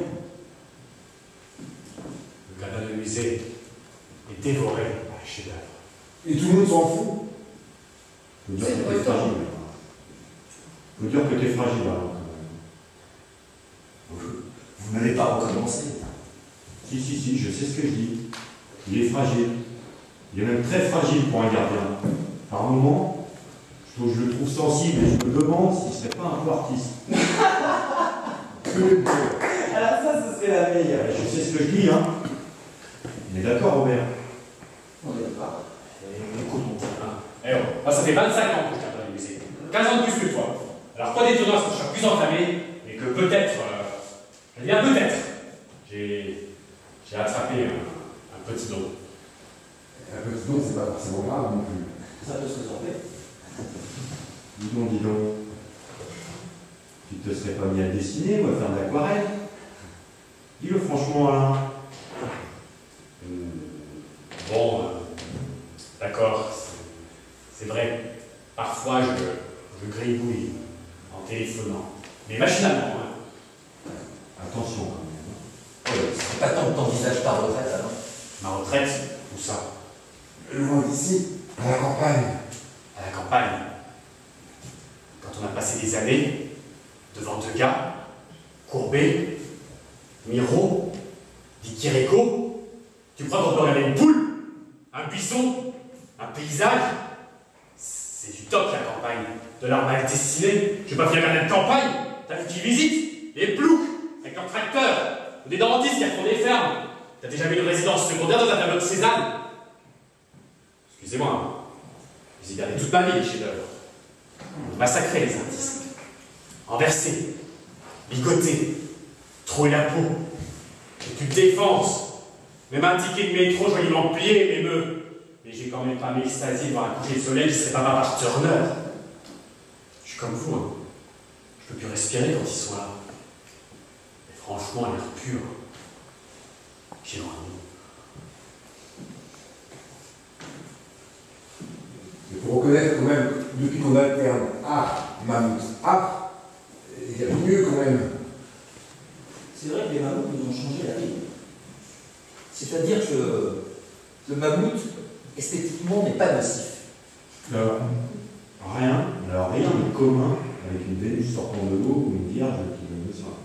Le cabane de musée est dévoré par les chefs-d'œuvre.
Et tout le monde s'en fout.
Faut dire que t'es fragile. Faut dire que t'es fragile, alors, quand même.
Vous n'allez pas recommencer.
Si, je sais ce que je dis. Il est fragile. Il est même très fragile pour un gardien. Par moment, je le trouve sensible et je me demande s'il ne serait pas un peu artiste.
Alors ça, ce serait la meilleure.
Je sais ce que je dis, hein. On est d'accord, Robert?
On est d'accord.
Écoute, mon petit, hein. Eh oh, moi, ça fait 25 ans que je tiens dans les musées. 15 ans de plus que toi. Alors, pas d'étonnant que je sois plus enflammé, mais que peut-être, je dis bien peut-être, j'ai attrapé un petit don.
Un petit don, c'est pas forcément grave non plus.
Ça peut se résorber.
Dis donc. Tu te serais pas mis à dessiner ou à faire de l'aquarelle? Dis-le franchement, Alain.
Bon, d'accord, c'est vrai. Parfois, je gribouille en téléphonant. Mais machinalement, hein.
Attention, quand même.
Ouais, c'est pas tant que t'envisages ta retraite, alors.
Ma retraite, où ça?
Loin d'ici, à la campagne.
À la campagne. Quand on a passé des années devant Degas, Courbet, Miro, Di Chirico, tu crois qu'on peut regarder une poule, un buisson, un paysage? C'est du top, la campagne. De l'art mal dessiné. Je vais pas venir regarder une campagne. T'as vu qui visite? Les ploucs, avec leurs tracteurs, ou des dentistes qui font des fermes. T'as déjà vu une résidence secondaire dans un tableau de Cézanne? Excusez-moi, hein. J'ai gardé toute ma vie les chefs-d'œuvre. Massacrer les artistes. Renverser, ligoter, trouer la peau. Et tu te défenses. Même un ticket de métro joliment plié mais j'ai quand même pas m'extasier devant un coucher de soleil qui serait pas par Turner. Je suis comme vous, hein. Je peux plus respirer quand ils sont là. Et franchement, l'air pur. Quel ennui.
Il faut reconnaître quand même, depuis qu'on alterne art, mammouth, art, il y a mieux quand même.
C'est vrai que les mammouths nous ont changé la vie. C'est-à-dire que le mammouth, esthétiquement, n'est pas nocif.
Rien de commun avec une Vénus sortant de l'eau ou une Vierge qui donne le soir.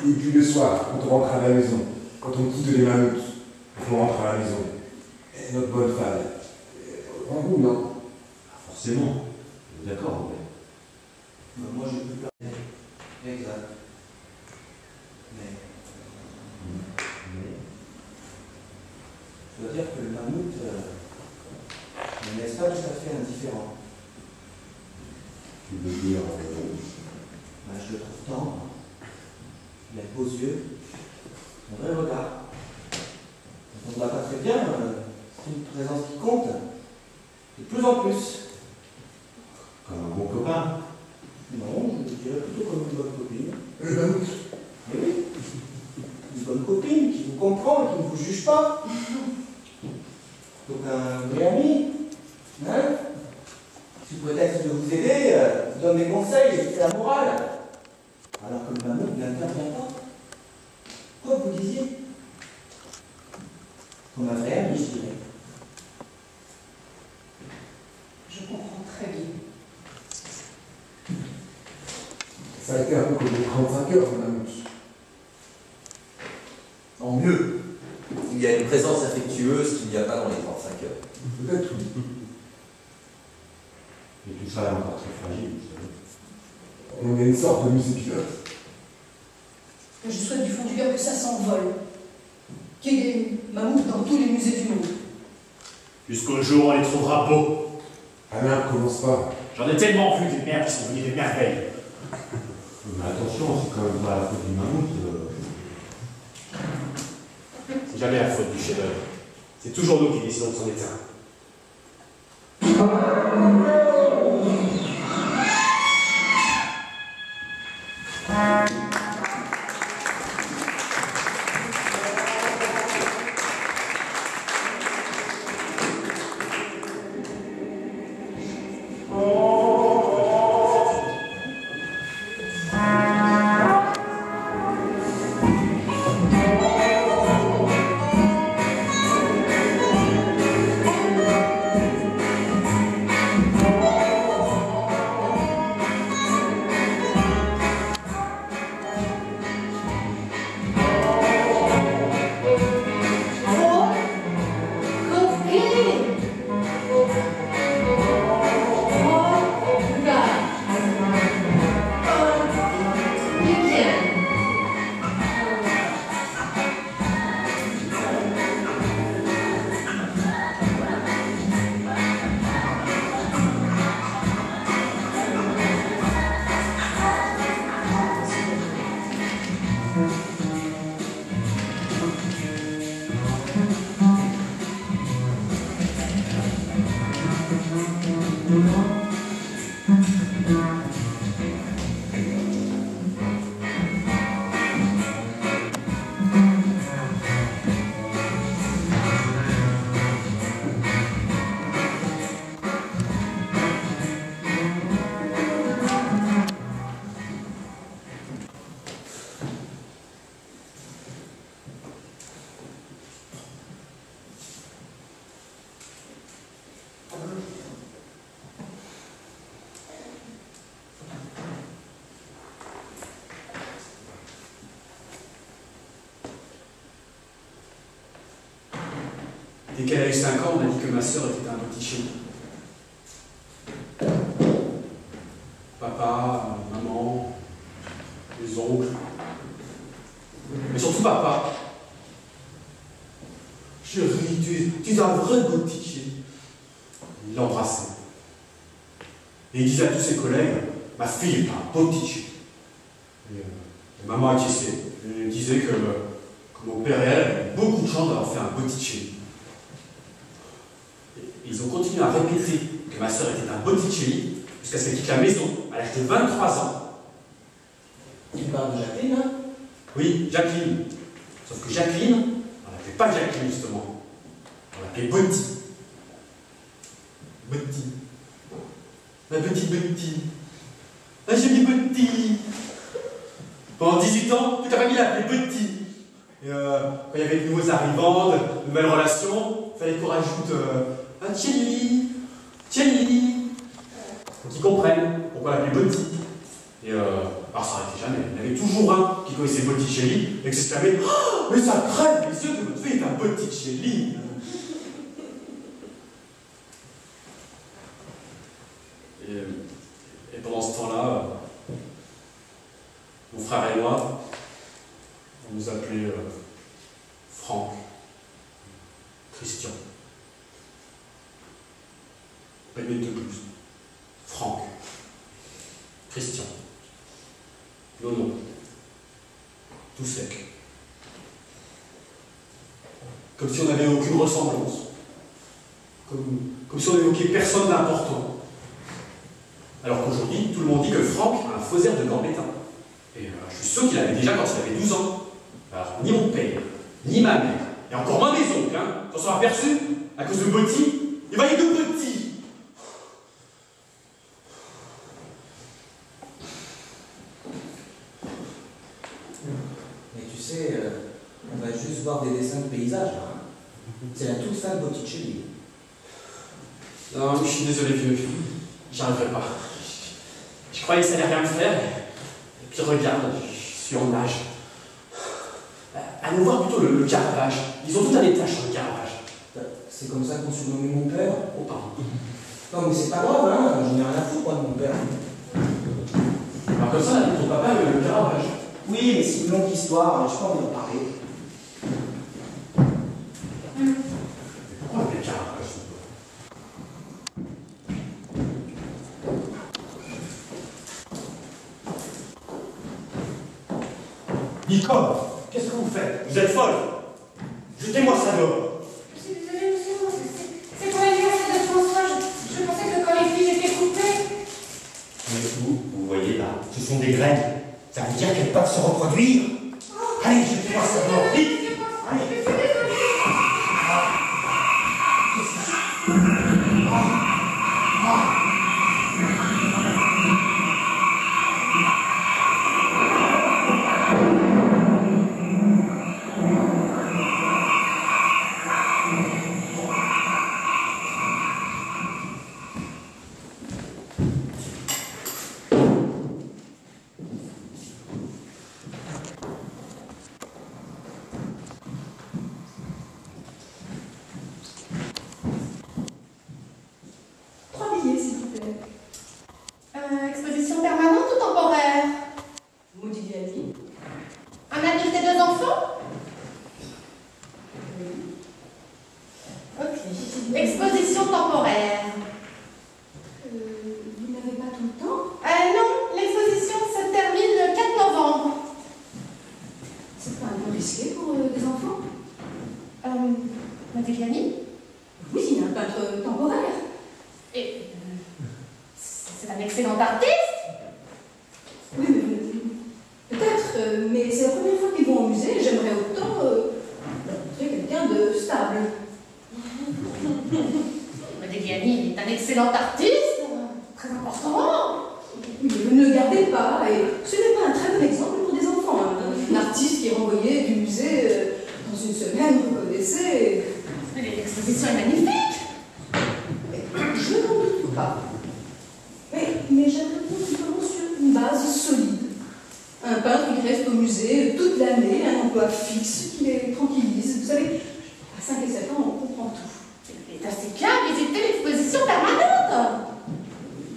Et puis le soir, quand on rentre à la maison, quand on quitte les mammouths, quand on rentre à la maison, et notre bonne femme, en roule, non?
Forcément. D'accord, Robert.
Moi, je peux pas. Exact. Mais je dois dire que le mammouth ne laisse pas tout à fait indifférent.
Tu veux dire...
Je le trouve tendre. Il a de beaux yeux, un vrai regard. On ne voit pas très bien, c'est une présence qui compte. De plus en plus.
Comme un bon copain.
Non, je dirais plutôt comme une bonne copine.
Le mammouth.
Mais oui, une bonne copine qui vous comprend et qui ne vous juge pas. Donc un vrai ami, hein, sous prétexte de vous aider, vous donne des conseils, c'est la morale. Alors que que le mammouth n'intervient pas. Quoi vous disiez? Comme un vrai ami, je dirais.
Je comprends très bien.
Ça a été un peu comme les 35 heures, mon amour.
En mieux, il y a une présence affectueuse qu'il n'y a pas dans les 35 heures.
Peut-être oui.
Et tout ça est encore très fragile, vous savez.
On est une sorte de musée pilote.
Je souhaite du fond du cœur que ça s'envole. Qu'il y ait des mammouths dans tous les musées du monde.
Jusqu'au jour où on les trouvera beaux.
Alain, commence pas.
J'en ai tellement vu des mères qui sont venues des merveilles.
Mais attention, c'est quand même pas la faute du mammouth.
C'est jamais la faute du chef-d'œuvre. C'est toujours nous qui décidons de son état. Dès qu'elle a eu 5 ans, on a dit que ma sœur était un petit chien. Papa, maman, les oncles, mais surtout papa. Chérie, tu es un vrai petit chien. Il l'embrassait. Et il disait à tous ses collègues, ma fille est un beau petit chien. Et maman acquiesçait. Elle disait que mon père et elle avaient beaucoup de chance d'avoir fait un petit chien. Ils ont continué à répéter que ma sœur était un Botticelli jusqu'à ce qu'elle quitte la maison à l'âge de 23 ans.
Tu parles de Jacqueline, hein?
Oui, Jacqueline. Sauf que Jacqueline, on l'appelait pas Jacqueline justement. On l'appelait Botti. Botti. Ma petite Botti. Ah, j'ai mis Botti. Pendant 18 ans, toute la famille l'appelait Botti. Et quand il y avait de nouveaux arrivants, de nouvelles relations, il fallait qu'on rajoute un Thierry, pour qu'ils comprennent pourquoi l'appeler Botti. Et alors ça n'arrêtait jamais. Il y en avait toujours un qui connaissait Botticelli et qui s'exclamait « Oh, mais ça crève les yeux que votre fille est un Botticelli !» Et pendant ce temps-là, mon frère et moi, on nous appelait Franck, Christian. Pas une minute de plus. Franck, Christian. Non. Tout sec. Comme si on n'avait aucune ressemblance. Comme si on n'évoquait personne d'important. Alors qu'aujourd'hui, tout le monde dit que Franck a un faux air de gambettin. Et je suis sûr qu'il avait déjà quand il avait 12 ans. Alors, ni mon père, ni ma mère, et encore moins mes oncles, s'en sont aperçus, à cause de Botti, il va y avoir de Botti.
Et tu sais, on va juste voir des dessins de paysages, là. C'est la toute fin de Botticelli.
Non, je suis désolé, vieux. J'y arriverai pas. Je croyais que ça allait rien me faire. Et puis regarde, je suis en nage. Allons voir plutôt le Caravage. Ils ont tout un étage sur le Caravage.
C'est comme ça qu'on surnommait mon père.
Oh, pardon.
Non, mais c'est pas grave, hein. J'en ai rien à foutre, moi, de mon père.
Alors comme ça, ton papa, le Caravage.
Oui, mais c'est une longue histoire, je peux envie d'en parler.
Pourquoi le Caravage?
Nicole, qu'est-ce que vous faites? Vous êtes folle! Jetez-moi ça dehors!
Je suis désolée, monsieur, c'est pour l'anniversaire de François. Je pensais que le collectif était coupé.
Mais vous voyez là, ce sont des graines. Ça veut dire qu'elles peuvent se reproduire. Allez, jetez-moi ça dehors, vite! Allez.
Je suis désolée. Exposition permanente ou temporaire?
Modigliani.
Un adulte et 2 enfants? Ok. Exposition temporaire.
Vous n'avez pas tout le temps?
Non, l'exposition se termine le 4 novembre.
C'est pas un peu risqué pour des enfants?
Modigliani?
Oui, il y a un peintre temporaire.
Et c'est un excellent artiste.
Oui, mais peut-être, mais c'est la première fois qu'ils vont au musée et j'aimerais autant montrer quelqu'un de stable.
Modigliani est un excellent artiste, très important.
Oui, mais ne le gardez pas, et ce n'est pas un très bon exemple pour des enfants. Un artiste qui est renvoyé du musée dans une semaine, vous connaissez.
L'exposition est magnifique.
Je n'en doute pas. Mais j'aimerais qu'on commence sur une base solide. Un peintre qui reste au musée toute l'année, un emploi fixe qui les tranquillise. Vous savez, à 5 et 7 ans, on comprend tout.
C'est assez bien visiter l'exposition permanente.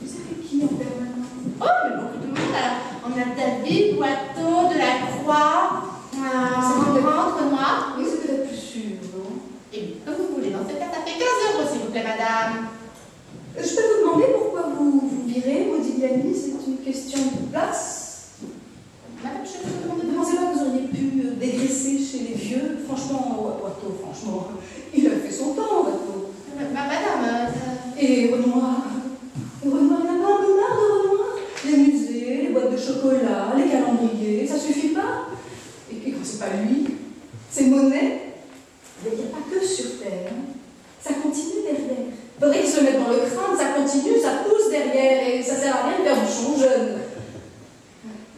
Vous savez qui en permanence?
Oh, mais beaucoup de monde. Alors, on a David Boiteau de la Croix, Renoir.
Oui, c'est peut-être plus sûr, non?
Et que vous voulez, dans ce cas, ça fait 15 €, s'il vous plaît, madame.
Je peux vous demander pourquoi vous virez Modigliani? C'est une question de place?
Madame, je vous
Ne
demande de
pensez pas que vous auriez pu dégraisser chez les vieux? Franchement, Watteau, franchement, il a fait son temps, Watteau.
Madame,
Et Renoir? Et Renoir, il n'a pas un peu marre de Renoir? Les musées, les boîtes de chocolat, les calendriers, ça suffit pas? Et quand c'est pas lui, c'est Monet? Il n'y a pas que sur Terre, hein. Ça continue derrière. Il faudrait qu'ils se mettent dans le crâne, ça continue, ça pousse derrière, et ça sert à rien de faire bouchon jeune.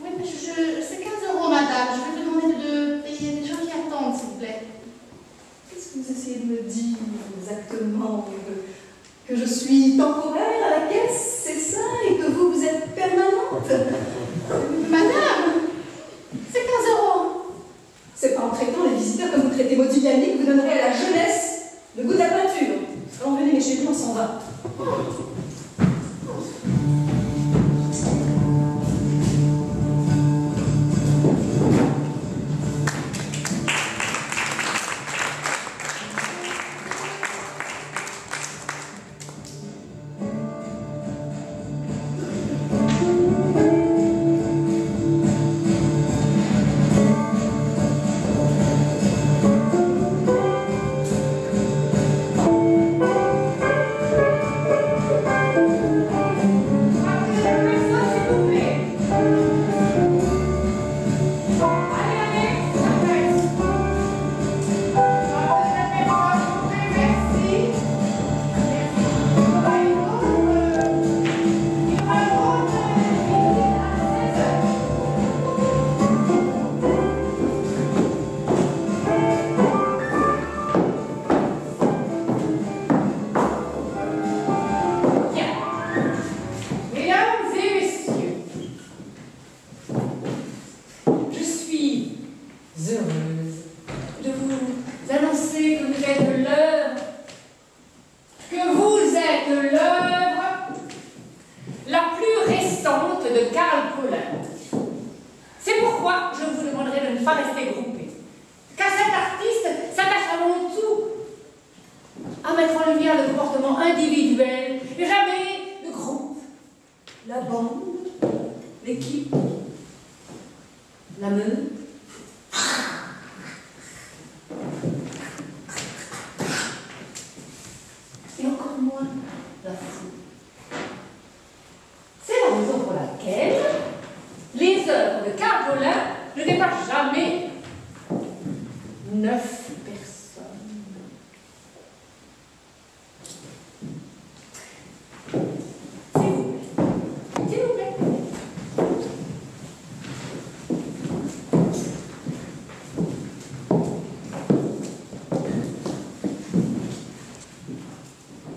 oui, mais c'est 15 €, madame. Je vais vous demander de payer des gens qui attendent, s'il vous plaît.
Qu'est-ce que vous essayez de me dire exactement? Que je suis temporaire à la caisse, c'est ça? Et que vous êtes permanente?
Madame, c'est 15 €.
C'est pas en traitant les visiteurs comme vous traitez Modigliani que vous donnerez à la jeunesse le goût de la peinture. Alors venez, mes chéris, on s'en va.
heureuse de vous annoncer que vous êtes l'œuvre, la plus récente de Karl Paulin. C'est pourquoi je vous demanderai de ne pas rester groupés, car cet artiste s'attache avant tout à mettre en lumière le comportement individuel et jamais le groupe, la bande, l'équipe, la meute. Et encore moins la foule. C'est la raison pour laquelle les œuvres de Karl Paulin ne dépassent jamais 9 personnes. S'il vous plaît.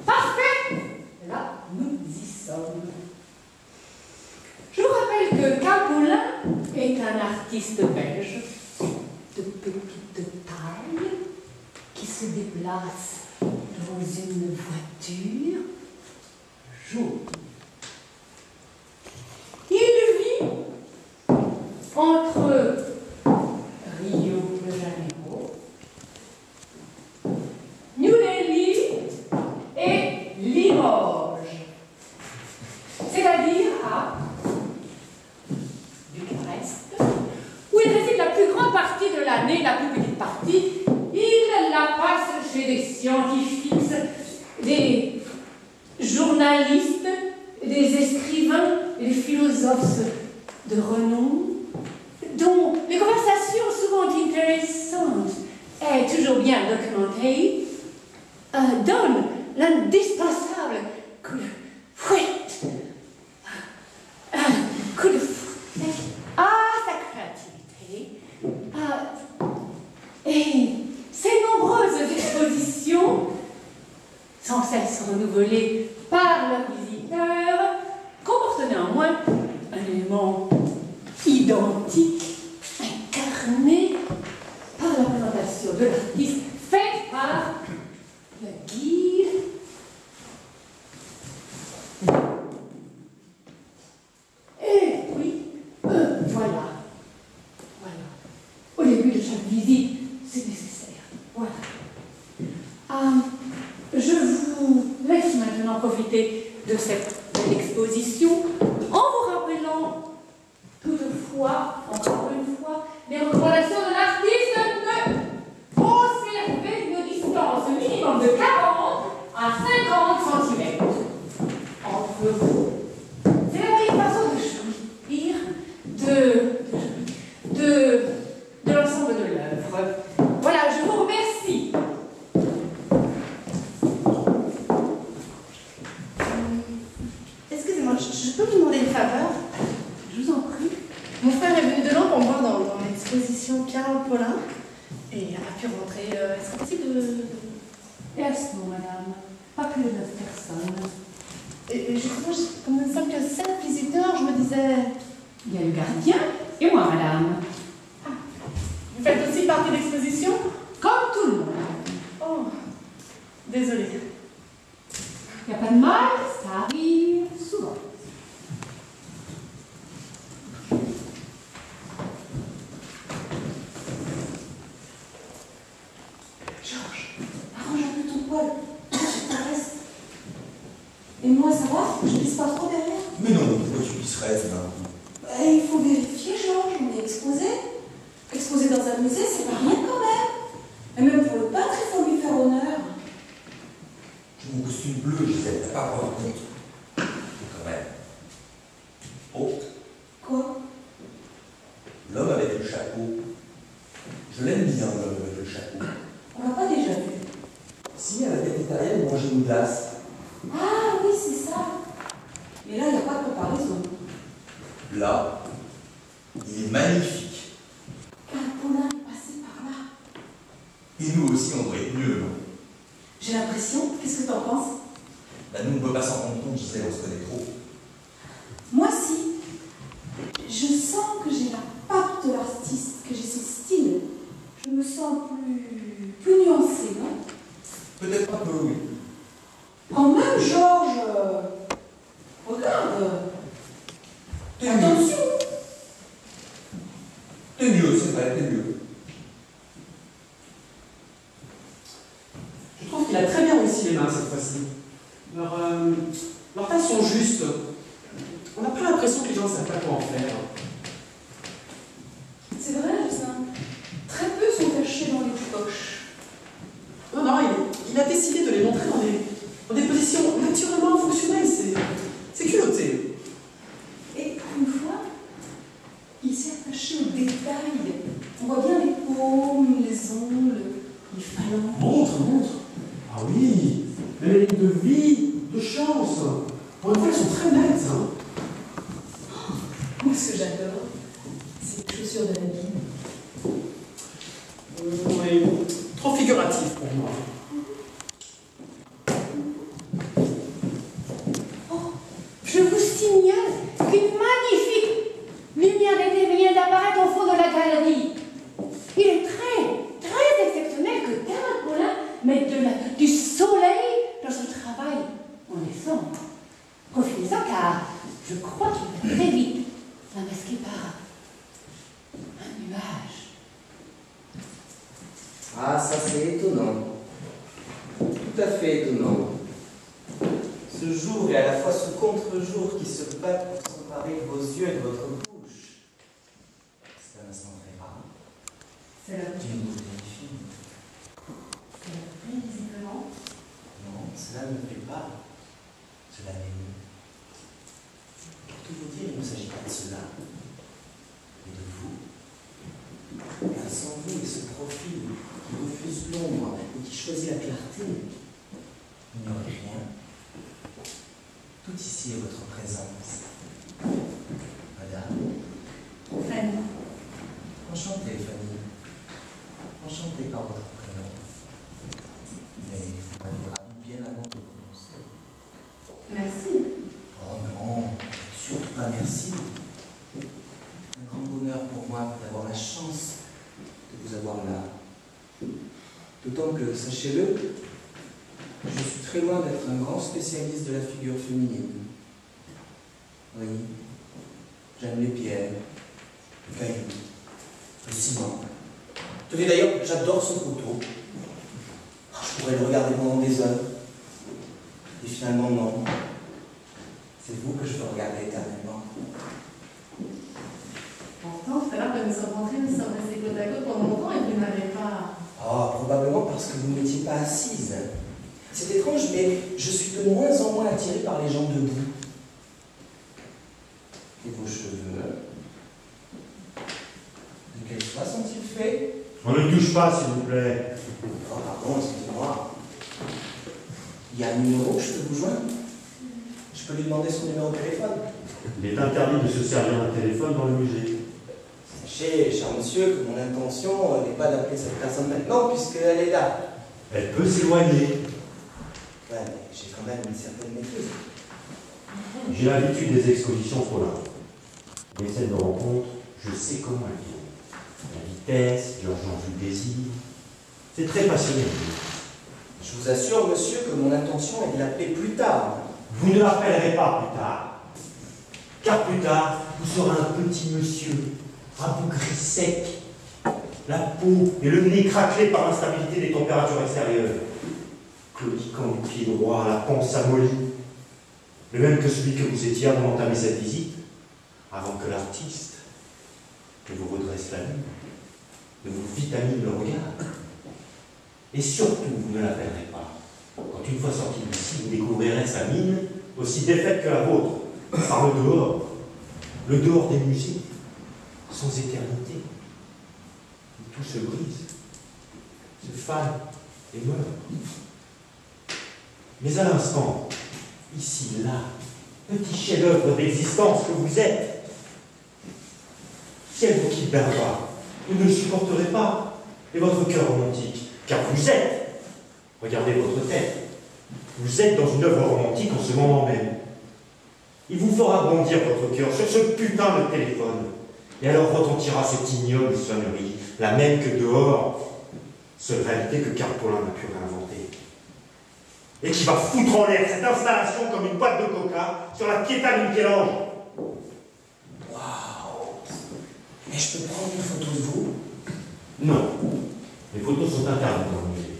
Parfait! Là, nous y sommes. Je vous rappelle que Karl Paulin est un artiste belge de petite taille qui se déplace dans une voiture jaune. Il vit entre Rio de Janeiro, New Delhi et Limoges, c'est-à-dire à Bucarest, où il réside la plus grande partie de l'année, la plus petite partie, il la passe chez des scientifiques, des journalistes, des écrivains et des philosophes de renom, dont les conversations souvent intéressantes et toujours bien documentées donnent l'indispensable coup de fouette, coup de fouette à sa créativité. Et ces nombreuses expositions, sans cesse renouvelées par leurs visiteurs, comportent néanmoins un élément identique, incarné par la présentation de l'artiste faite par le guide. Et puis, voilà. Au début de chaque visite, c'est nécessaire. Voilà. Je vous laisse maintenant profiter de cette belle exposition en vous rappelant toutefois, encore une fois, les recommandations de l'artiste de conserver une distance minimum de 40 à 50 cm entre vous. C'est la meilleure façon de jouir de l'ensemble de l'œuvre. Voilà, je vous remercie.
Excusez-moi, je peux vous demander une faveur?
Je vous en prie.
Mon frère est venu de Londres pour me voir dans l'exposition Karl Paulin et a pu rentrer. Est-ce possible de...
Laisse-nous, madame. Pas plus de 9 personnes.
Et justement, comme il me semble que 7 visiteurs, je me disais...
Il y a le gardien et moi, madame.
Vous faites aussi partie de l'exposition?
Comme tout le monde.
Oh, désolée.
Il n'y a pas de mal, ça arrive souvent.
Georges, arrange un peu ton poil. Je t'arrête. Et moi, ça va? Je pisse pas trop derrière?
Mais non, pourquoi tu pisserais, là?
Il faut vérifier, Georges. On est exposé. Exposé dans un musée, c'est pas rien quand même. Et même pour le peintre, il faut lui faire honneur.
J'ai mon costume bleu, Gisèle, t'as pas à rendre compte. Quand même. Oh,
Quoi?
l'homme avec le chapeau. Je l'aime bien, l'homme avec le chapeau.
On l'a pas déjà vu.
Si, à la cafétéria, il mangeait une glace.
Ah oui, c'est ça. Mais là, il n'y a pas de comparaison.
Là, il est magnifique.
Karl Paulin est passé par là.
Et nous aussi, on doit être mieux, non?
J'ai l'impression. Qu'est-ce que t'en penses?
Bah, nous, on ne peut pas s'en rendre compte, Gisèle, on se connaît trop.
Moi, si. Je sens que j'ai la patte de l'artiste, que j'ai son style.
T'es mieux, c'est vrai, t'es mieux.
Je trouve qu'il a très bien réussi les mains cette fois-ci. Leurs tailles sont justes. On n'a pas l'impression que les gens ne savent pas quoi en faire.
C'est vrai, Justin. Très peu sont cachés dans les poches.
Non, non, il a décidé de les montrer dans des positions naturellement fonctionnelles. C'est culotté.
Et une fois, il s'est attaché aux détails. On voit bien les paumes, les ongles, les phalanges.
Montre. Ah oui, mais les lignes de vie, de chance. Pour une fois, elles sont très nettes. Hein.
Moi, ce que j'adore, c'est les chaussures de la vie.
Oui, trop figuratif pour moi.
Oh, je vous signale qu'une magnifique lumière d'été vient d'apparaître au fond de la galerie. Il est très exceptionnel que Carole Paulin mette du soleil dans son travail en décembre. Profitez-en car je crois qu'il va très vite la masquer par un nuage.
Ah, ça c'est étonnant. Tout à fait étonnant. Ce jour est à la fois ce contre-jour qui se bat pour s'emparer de vos yeux et de votre bouche. C'est un instant très rare.
C'est la
D'une beauté fine.
C'est la pluie, visiblement.
Non, cela ne me plaît pas. Cela m'émeut. Pour tout vous dire, il ne s'agit pas de cela, mais de vous. Car sans vous et ce profil qui refuse l'ombre et qui choisit la clarté, il n'y aurait rien. Tout ici est votre présence. Madame.
Fanny.
Enchantée, Fanny. Enchantée par votre prénom. Mais vous m'avez ravi bien avant de prononcer.
Merci.
Oh non, surtout pas merci. Un grand bonheur pour moi d'avoir la chance de vous avoir là. D'autant que, sachez-le, je suis très loin d'être un grand spécialiste de la figure féminine. Oui, j'aime les pierres, le caillou, le ciment. Tenez d'ailleurs, j'adore ce couteau. Je pourrais le regarder pendant des heures. Et finalement, non. C'est vous que je veux regarder éternellement.
Pourtant, tout à l'heure, quand nous sommes rentrés, nous sommes restés côte à côte pendant longtemps et vous n'avez pas...
Ah, probablement parce que vous n'étiez pas assise. C'est étrange, mais je suis de moins en moins attiré par les gens debout. Et vos cheveux? De quelle soie sont-ils faits?
On ne touche pas, s'il vous plaît.
Oh, pardon, excusez-moi. Il y a un numéro que je peux vous joindre? Je peux lui demander son numéro de téléphone?
Il est interdit de se servir d'un téléphone dans le musée.
Sachez, cher monsieur, que mon intention n'est pas d'appeler cette personne maintenant, puisqu'elle est là.
Elle peut s'éloigner.
Ouais, mais j'ai quand même une certaine maîtrise.
J'ai l'habitude des expositions trop larges. Les scènes de rencontre, je sais comment elles viennent. La vitesse, l'urgence du désir. C'est très passionnant.
Je vous assure, monsieur, que mon intention est de l'appeler plus tard.
Vous ne l'appellerez pas plus tard. Car plus tard, vous serez un petit monsieur, rabougri sec, la peau et le nez craquelé par l'instabilité des températures extérieures, claudiquant du pied droit, la panse amollie, le même que celui que vous étiez avant d'entamer cette visite, avant que l'artiste ne vous redresse la nuit, ne vous vitamine le regard. Et surtout, vous ne l'appellerez pas. Quand une fois sorti d'ici, vous découvrirez sa mine aussi défaite que la vôtre, par le dehors des musées, sans éternité, où tout se brise, se fane et meurt. Mais à l'instant, ici, là, petit chef-d'œuvre d'existence que vous êtes, si elle vous quitte d'un pas, vous ne le supporterez pas, et votre cœur romantique, car vous êtes, regardez votre tête, vous êtes dans une œuvre romantique en ce moment même. Il vous fera bondir votre cœur sur ce putain de téléphone. Et alors retentira cette ignoble sonnerie, la même que dehors, seule réalité que Carole Paulin n'a pu réinventer. Et qui va foutre en l'air cette installation comme une boîte de coca sur la Pietà di Michel-Ange.
Waouh! Mais je peux prendre une photo de vous?
Non. Les photos sont interdites dans le musée.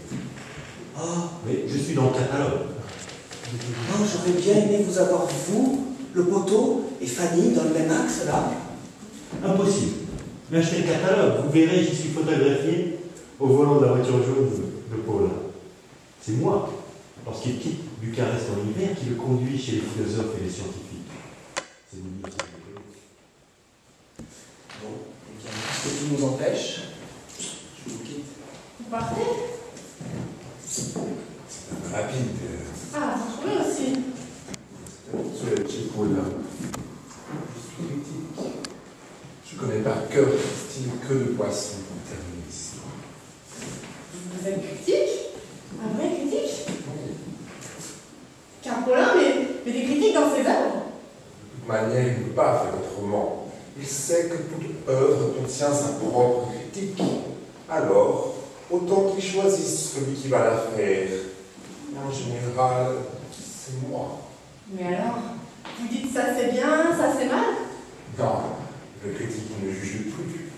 Oh.
Mais je suis dans le catalogue.
Oh, j'aurais bien aimé vous avoir, vous, le poteau et Fanny dans le même axe, là.
Impossible. Mais achetez le catalogue, vous verrez, j'y suis photographié au volant de la voiture jaune de Paul. C'est moi, lorsqu'il quitte Bucarest en hiver, qui le conduit chez les philosophes et les scientifiques. C'est mon livre.
Bon, eh bien, qu'est-ce que tu nous empêches? Je vous quitte.
Vous partez?
C'est rapide.
Ah, vous trouvez aussi?
Chez Paul. Je suis critique. Je connais par cœur le style que de poisson pour terminer l'histoire.
Vous êtes critique? Un vrai critique? Car Paulin, mais des critiques dans ses œuvres?
De toute manière, il ne peut pas faire autrement. Il sait que toute œuvre contient sa propre critique. Alors, autant qu'il choisisse celui qui va la faire. Et en général, c'est moi.
Mais alors, vous dites ça c'est bien, ça c'est mal?
Non, le critique il ne juge plus.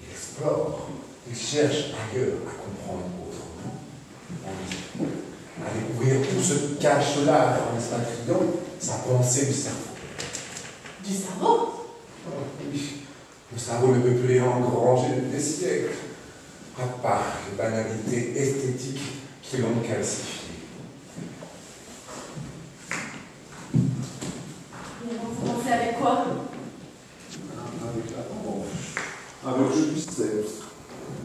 Il explore. Il cherche ailleurs à comprendre autrement. À découvrir où se cache l'art en expatriant sa pensée du cerveau.
Du cerveau?
Oui, le cerveau ne peut plus engranger depuis des siècles, à part les banalités esthétiques qui l'ont calcifié.
Et vous pensez avec quoi?
Avec la branche, avec le biceps,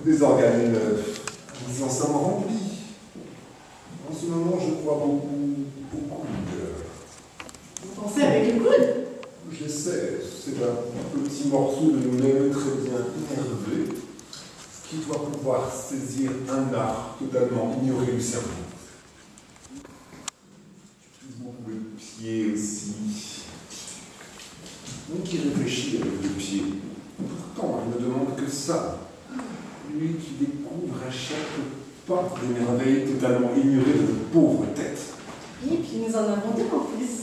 des organes neufs, ils en sont remplis. En ce moment, je crois beaucoup au coude.
Vous pensez avec le coude?
J'essaie, c'est un petit morceau de nous-mêmes très bien innervé, qui doit pouvoir saisir un art totalement ignoré du cerveau. J'utilise beaucoup le pied aussi. Donc il réfléchit avec le pied. Pourtant, il ne demande que ça. Lui qui découvre à chaque pas des merveilles totalement ignorées de nos pauvres têtes.
Et puis nous en avons deux en plus.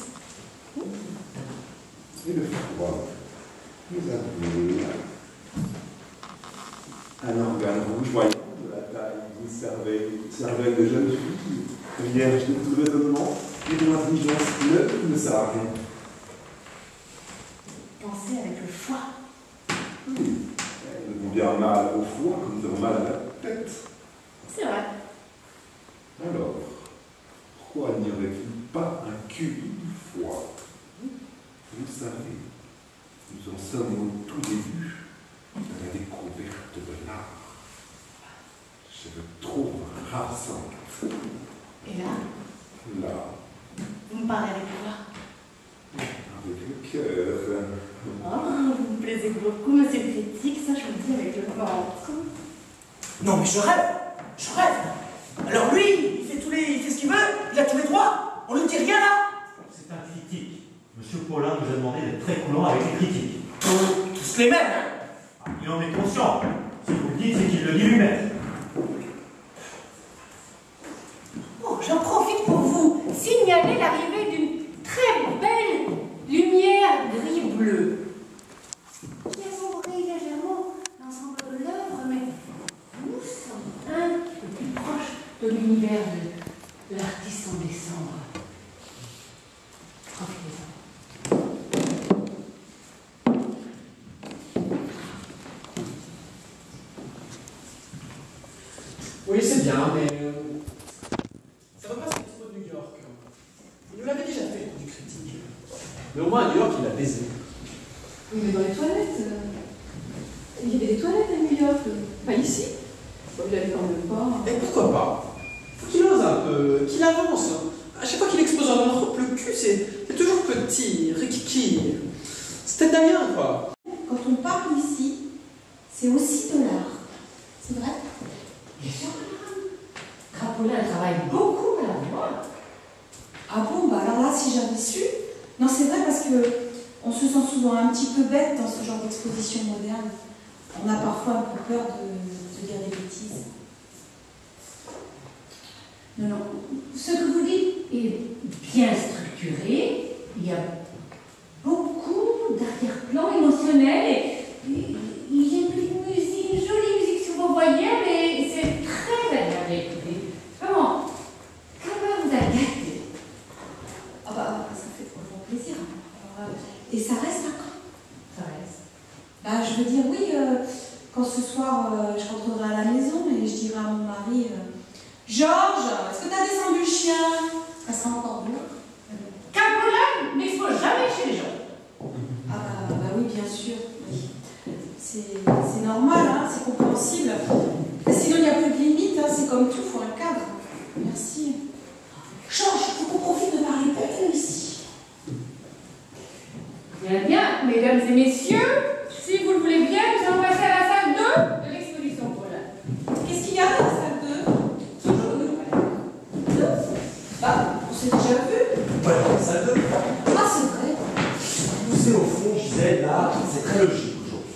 Et le froid nous avons un organe rougeoyant de la taille d'une cervelle de jeune fille, vierge de tout raisonnement et d'une intelligence neuve qui ne sert à rien.
Pensez avec le foie.
Nous avons bien mal au foie comme nous avons mal à la tête.
C'est vrai.
Alors, pourquoi n'y aurait-il pas un QI du foie? Vous savez, nous en sommes au tout début de la découverte de l'art. Je le trouve ravissant.
Et là?
Là,
Vous me parlez avec quoi?
avec le cœur.
Oh, vous me plaisez beaucoup, monsieur le critique, ça je vous le dis avec le ventre.
Non, mais je rêve. Je rêve. Alors lui, il fait ce qu'il veut, il a tous les droits. On ne lui dit rien là.
C'est un critique. Monsieur Paulin nous a demandé d'être très coulant avec les critiques.
Tous les mêmes, hein.
Il en est conscient. Si vous le dites, c'est qu'il le dit lui-même.
Oh, j'en profite pour vous signaler l'arrivée d'une très belle lumière gris-bleu qui assombrit légèrement l'ensemble de l'œuvre, mais nous sommes un peu plus proches de l'univers de l'artiste en décembre. Profitez-en.
Oui, c'est bien, mais ça va pas cette expo de New York. Il nous l'avait déjà fait du critique. Mais au moins à New York, il l'a baisé.
Oui, mais dans les toilettes. Il y avait des toilettes à New York. Pas ici. Bon, il avait quand même pas.
Et pourquoi pas? Faut qu'il ose un peu, qu'il avance. À chaque fois qu'il expose en Europe, le cul, c'est toujours petit, rikiki. C'était d'ailleurs, quoi.
Quand on parle ici, c'est aussi de l'art. C'est vrai?
Bien sûr, madame. Crapolin travaille beaucoup à la mémoire.
Ah bon, bah alors là, si j'avais su. Non, c'est vrai parce que on se sent souvent un petit peu bête dans ce genre d'exposition moderne. On a parfois un peu peur de dire des bêtises.
Non, non. Ce que vous dites est bien structuré. Il y a beaucoup d'arrière-plan émotionnel et il est
soir, je rentrerai à la maison et je dirai à mon mari Georges, est-ce que t'as descendu le chien? Elle sera encore dehors.
Quel problème? Mais il faut jamais chez les gens.
Ah bah oui, bien sûr. Oui. C'est normal, hein, c'est compréhensible. Sinon, il n'y a plus de limite, hein, c'est comme tout, il faut un cadre. Merci. Georges, il faut qu'on profite de parler peu ici.
Bien, bien, mesdames et messieurs, si vous le voulez bien, nous allons passer à la salle 2 de l'exposition Paulin.
Qu'est-ce qu'il y a dans la salle 2? Toujours nous. 2? Bah, on s'est déjà vu.
Voilà, ça te...
Ah, c'est vrai.
C'est au fond, Gisèle, là, c'est très logique aujourd'hui.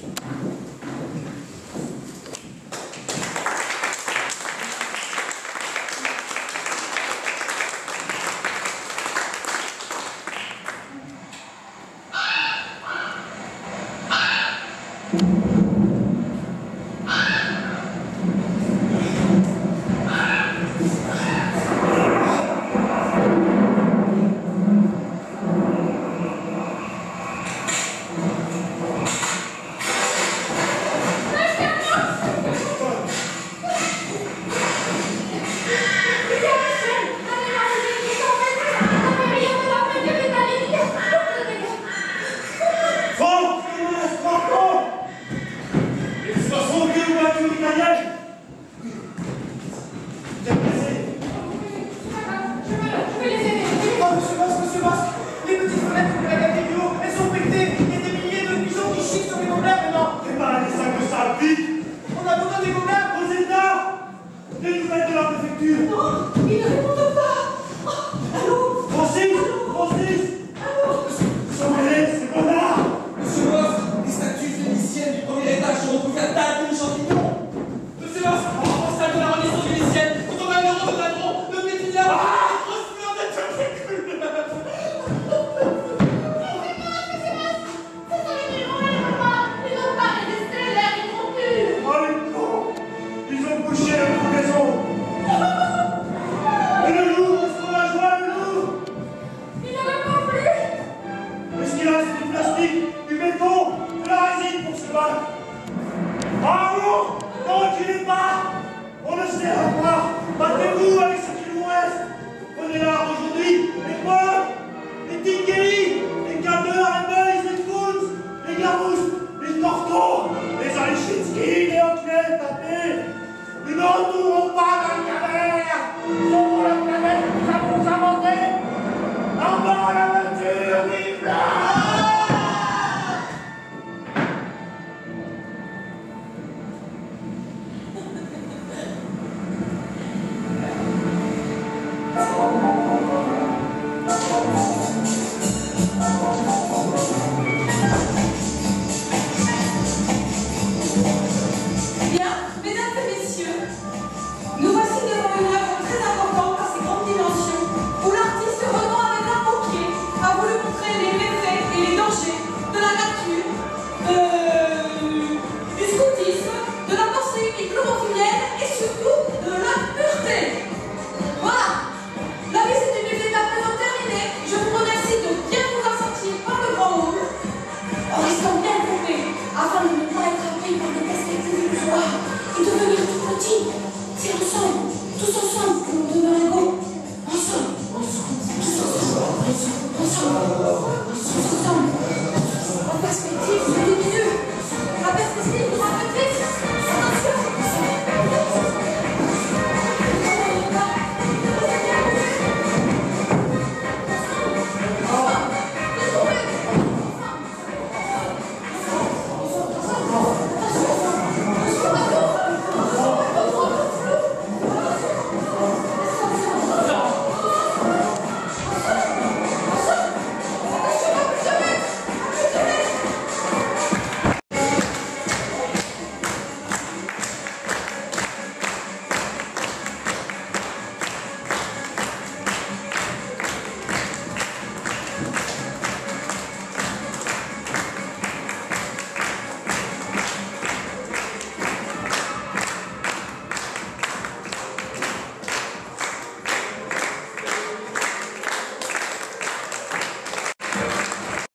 Voilà.